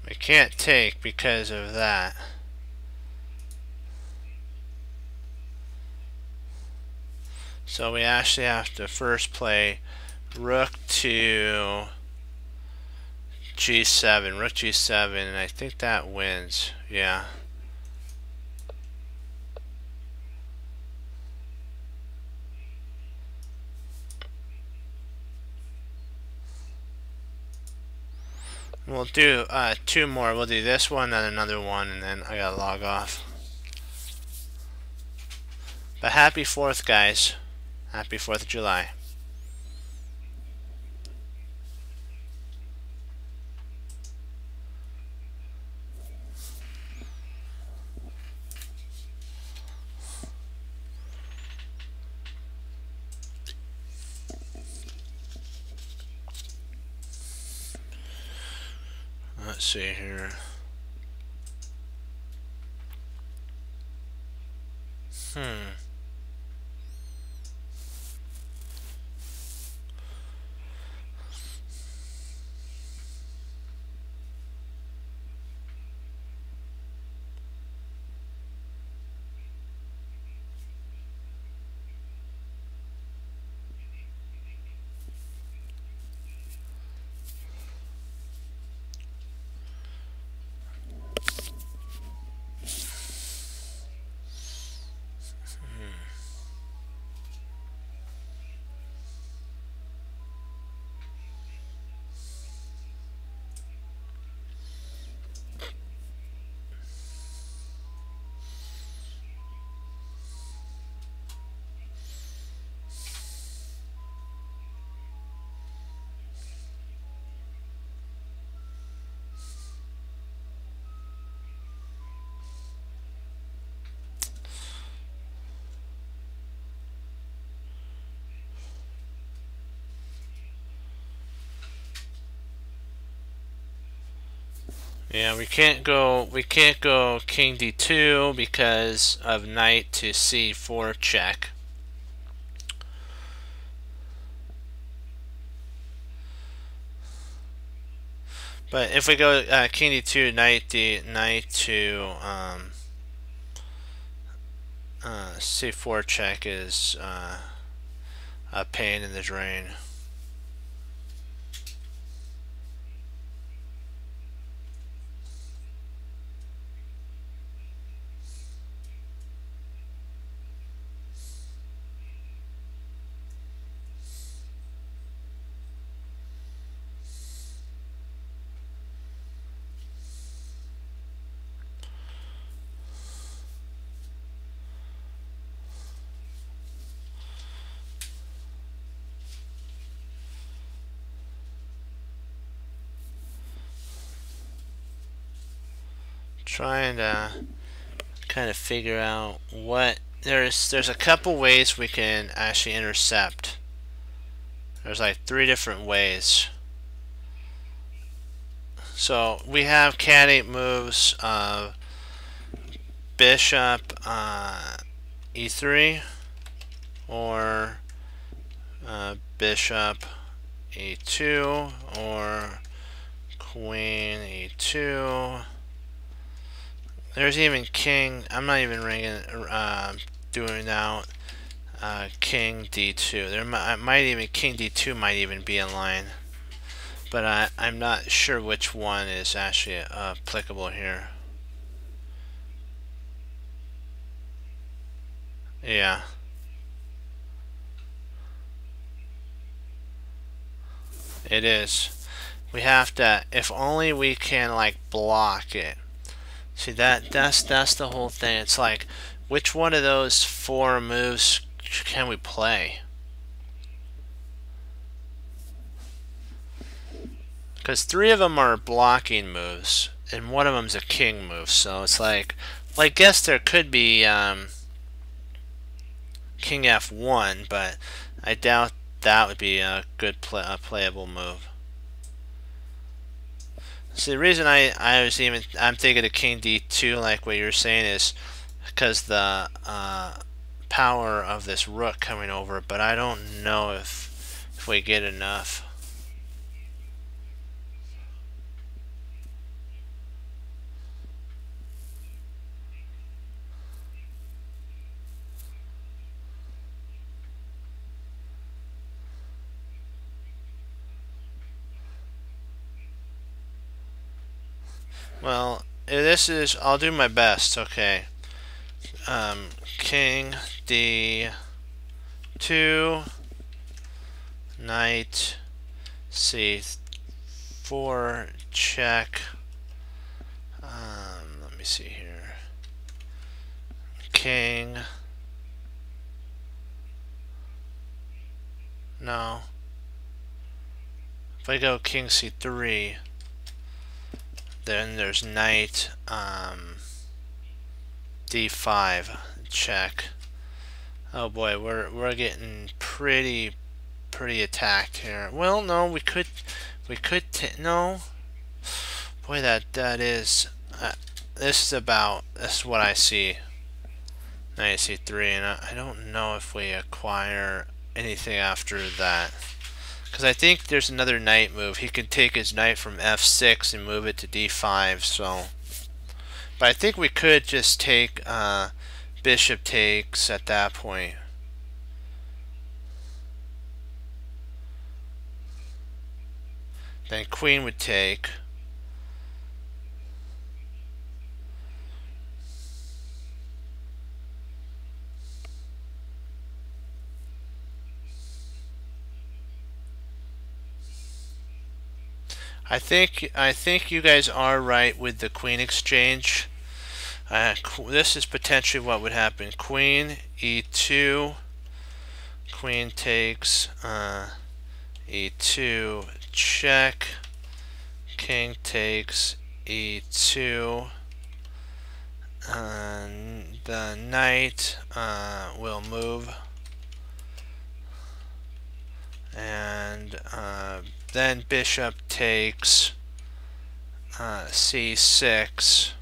we can't take because of that. So we actually have to first play rook to g7, rook g7, and I think that wins. Yeah. We'll do two more. We'll do this one, then another one, and then I gotta log off. But happy 4th, guys. Happy 4th of July. Let's see here. Yeah, we can't go king d2 because of knight to c4 check. But if we go king d2, knight to c4 check is a pain in the drain. Trying to kind of figure out what there's a couple ways we can actually intercept. There's like 3 different ways. So we have cat 8 moves of bishop e3 or bishop e2 or queen e2. There's even king. I'm not even doing out king d2. There might even king d2 might even be in line, but I'm not sure which one is actually applicable here. Yeah. It is. We have to, if only we can like block it. See that's the whole thing. It's like which one of those 4 moves can we play? Because 3 of them are blocking moves and one of them's a king move. So it's like, well, I guess there could be king f1, but I doubt that would be a good playable move. So the reason I'm thinking of king d2 like what you're saying is because the power of this rook coming over, but I don't know if we get enough. Well, I'll do my best. Okay. King d2, knight c4 check. Let me see here. King. No. If I go king c3, then there's knight d5 check. Oh boy, we're getting pretty attacked here. Well, no, we could no. Boy, that is this is what I see. Knight c3, and I don't know if we acquire anything after that. Because I think there's another knight move. He could take his knight from f6 and move it to d5. So, but I think we could just take bishop takes at that point. Then queen would take. I think you guys are right with the queen exchange. This is potentially what would happen. Queen e2, queen takes e2 check, king takes e2, the knight will move, and then bishop takes c6.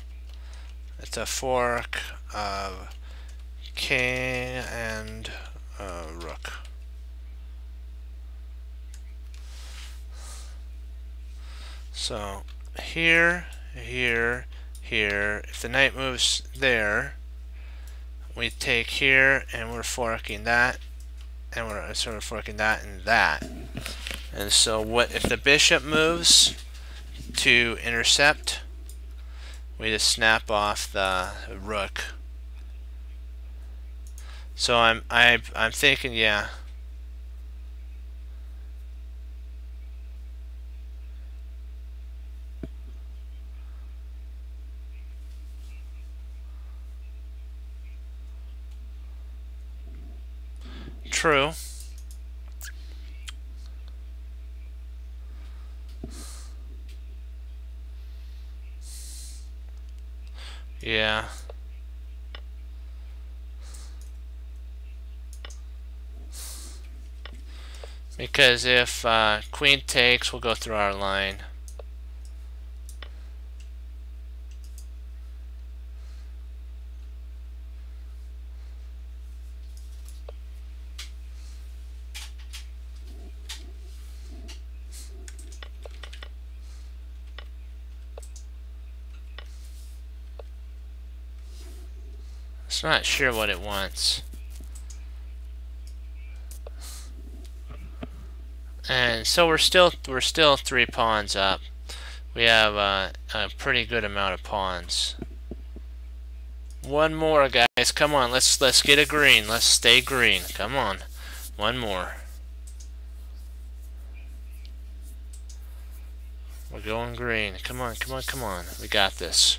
It's a fork of king and rook. So here, here, here. If the knight moves there, we take here and we're forking that, and we're sort of forking that and that. And so what if the bishop moves to intercept? We just snap off the rook. So I'm thinking, yeah. True. Yeah. Because if queen takes, we'll go through our line. It's not sure what it wants. And so we're still 3 pawns up. We have a pretty good amount of pawns. One more, guys. Come on, let's get a green. Let's stay green. Come on. One more. We're going green. Come on, come on, come on. We got this.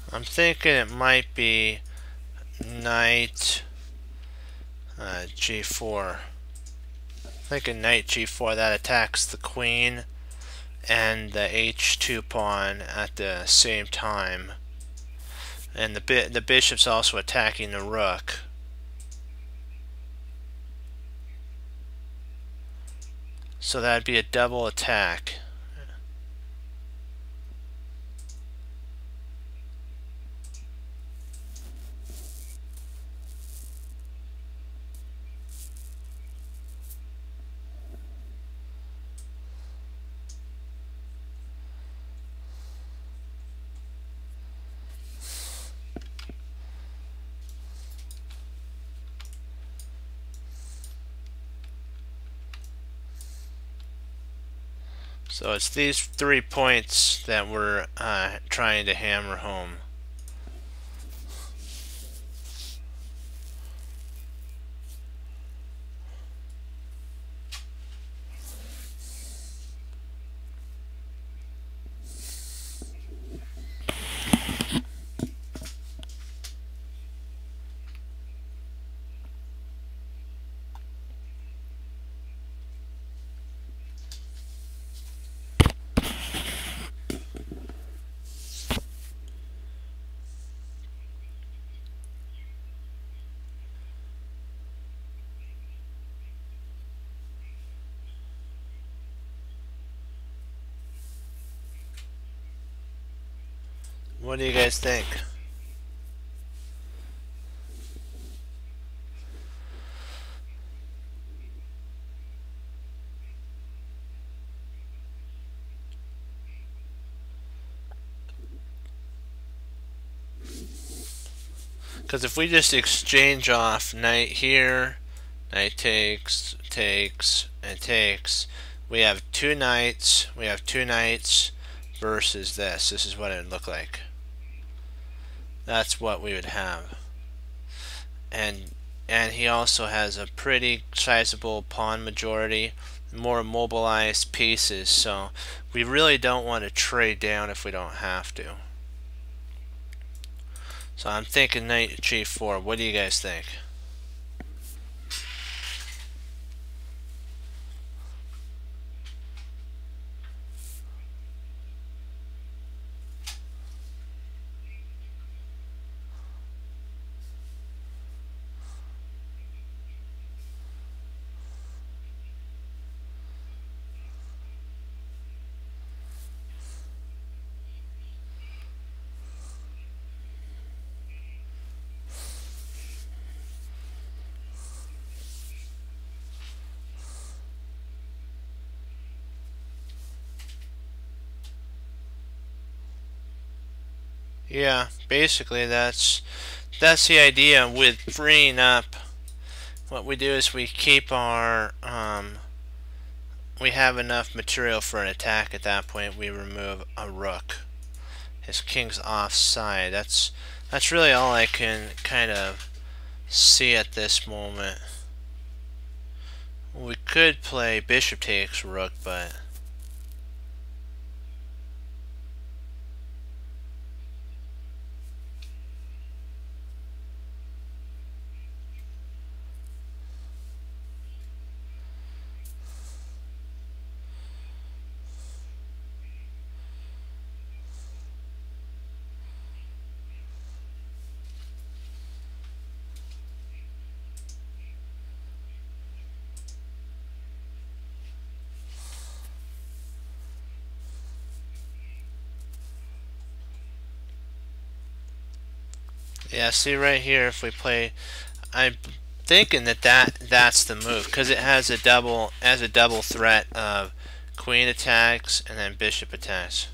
I'm thinking it might be knight g4. I'm thinking knight g4, that attacks the queen and the h2 pawn at the same time. And the bishop's also attacking the rook. So that'd be a double attack. So it's these 3 points that we're trying to hammer home. What do you guys think? Because if we just exchange off knight here, knight takes, takes, and takes, we have 2 knights. We have 2 knights versus this. This is what it would look like. that's what we would have. And he also has a pretty sizable pawn majority, more mobilized pieces, so we really don't want to trade down if we don't have to. So I'm thinking knight g4. What do you guys think? Yeah, basically that's the idea with freeing up. What we do is we keep our we have enough material for an attack. At that point we remove a rook. His king's offside. That's really all I can kind of see at this moment. We could play bishop takes rook, but yeah, see right here, if we play, I'm thinking that's the move because it has a double threat of queen attacks and then bishop attacks.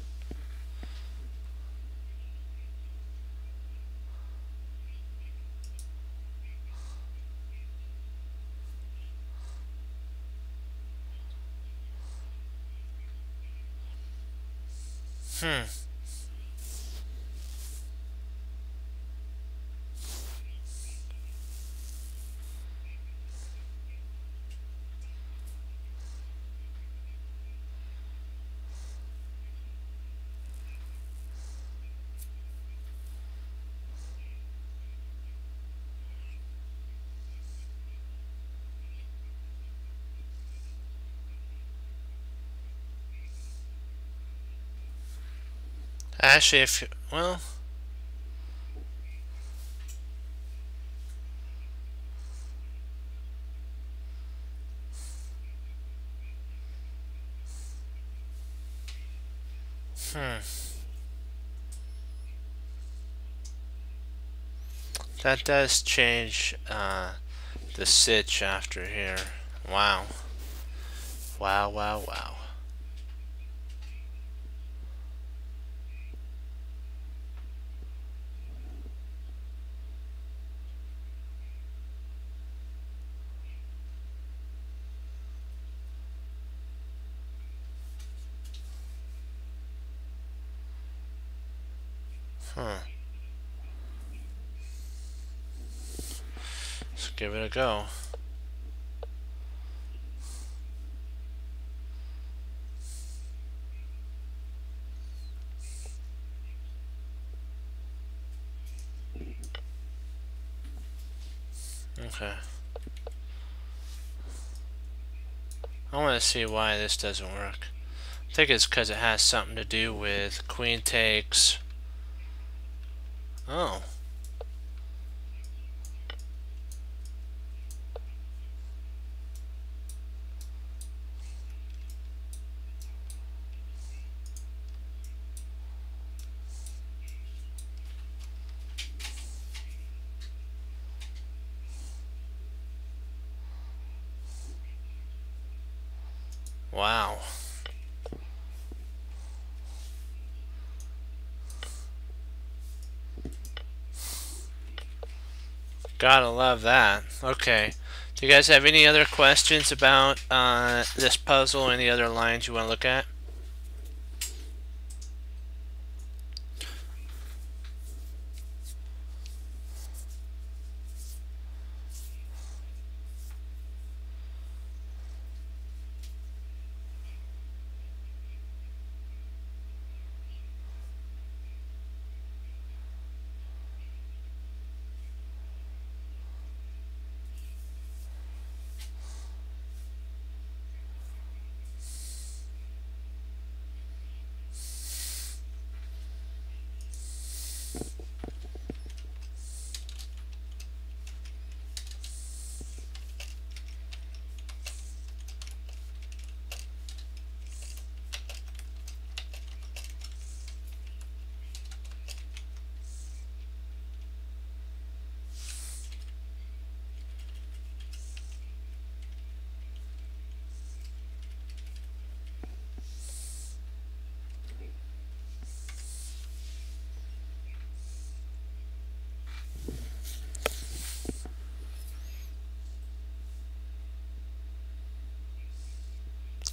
Actually, if well, that does change the sitch after here. Wow, wow, wow, wow. Let's give it a go. Okay. I want to see why this doesn't work. I think it's because it has something to do with queen takes. Oh. Wow. Gotta love that. Okay. Do you guys have any other questions about this puzzle? Any other lines you want to look at?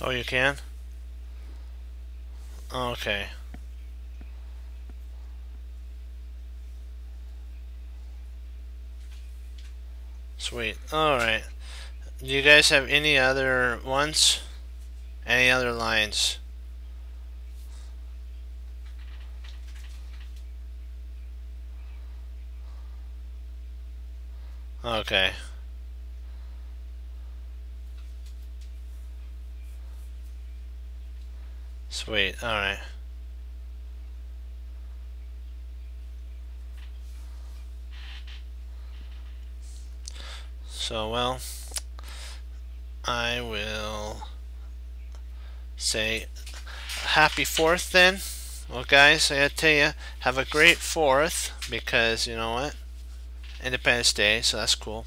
Oh, you can? Okay. Sweet. Alright. Do you guys have any other ones? Any other lines? Okay. Sweet. Alright. So, well, I will say happy 4th then. Well, guys, I gotta tell you, have a great 4th because, you know what? Independence Day, so that's cool.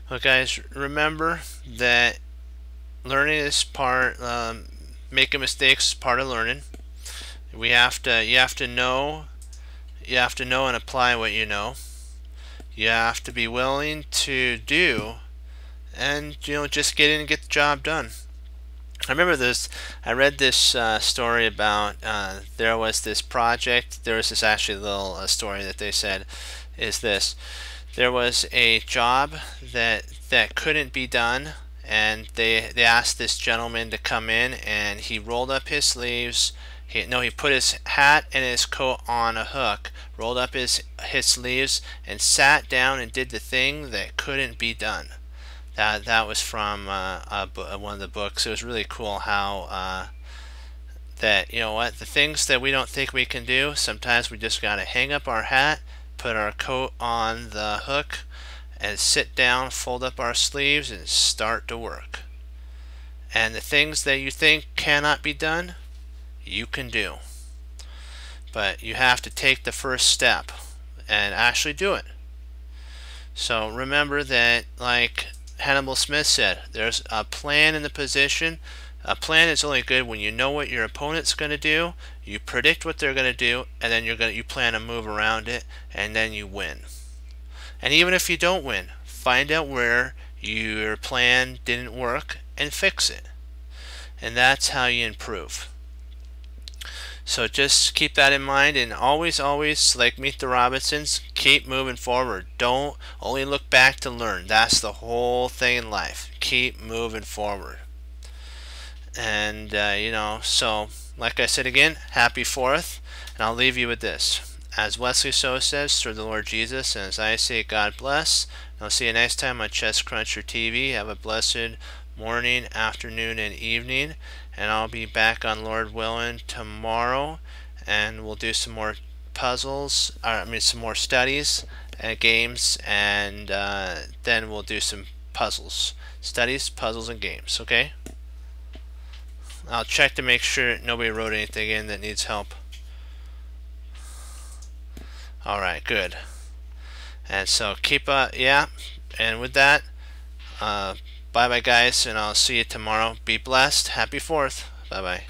Well, guys, remember that learning is making mistakes is part of learning. You have to know and apply what you know. You have to be willing to do, and just get in and get the job done. I remember this. I read this story about there was this project. There was this actually little story that they said is this. There was a job that couldn't be done, and they asked this gentleman to come in, and he rolled up his sleeves. He put his hat and his coat on a hook, rolled up his sleeves, and sat down and did the thing that couldn't be done. That was from one of the books. It was really cool how that, you know what, the things that we don't think we can do, sometimes we just got to hang up our hat, put our coat on the hook, and sit down, fold up our sleeves, and start to work. And the things that you think cannot be done, you can do. But you have to take the first step and actually do it. So remember that, like Hannibal Smith said, there's a plan in the position. A plan is only good when you know what your opponent's going to do, you predict what they're going to do, and then you plan a move around it, and then you win. And even if you don't win, find out where your plan didn't work and fix it. And that's how you improve. So just keep that in mind, and always, like Meet the Robinsons, keep moving forward. Don't only look back to learn. That's the whole thing in life. Keep moving forward. And, so, like I said again, happy 4th, and I'll leave you with this. As Wesley So says, through the Lord Jesus, and as I say, God bless. And I'll see you next time on Chess Cruncher TV. Have a blessed morning, afternoon, and evening. And I'll be back on Lord willing tomorrow, and we'll do some more puzzles, some more studies and games, and then we'll do some puzzles. Studies, puzzles, and games, okay? I'll check to make sure nobody wrote anything in that needs help. Alright, good. And so keep and with that, bye bye guys, and I'll see you tomorrow. Be blessed. Happy 4th. Bye bye.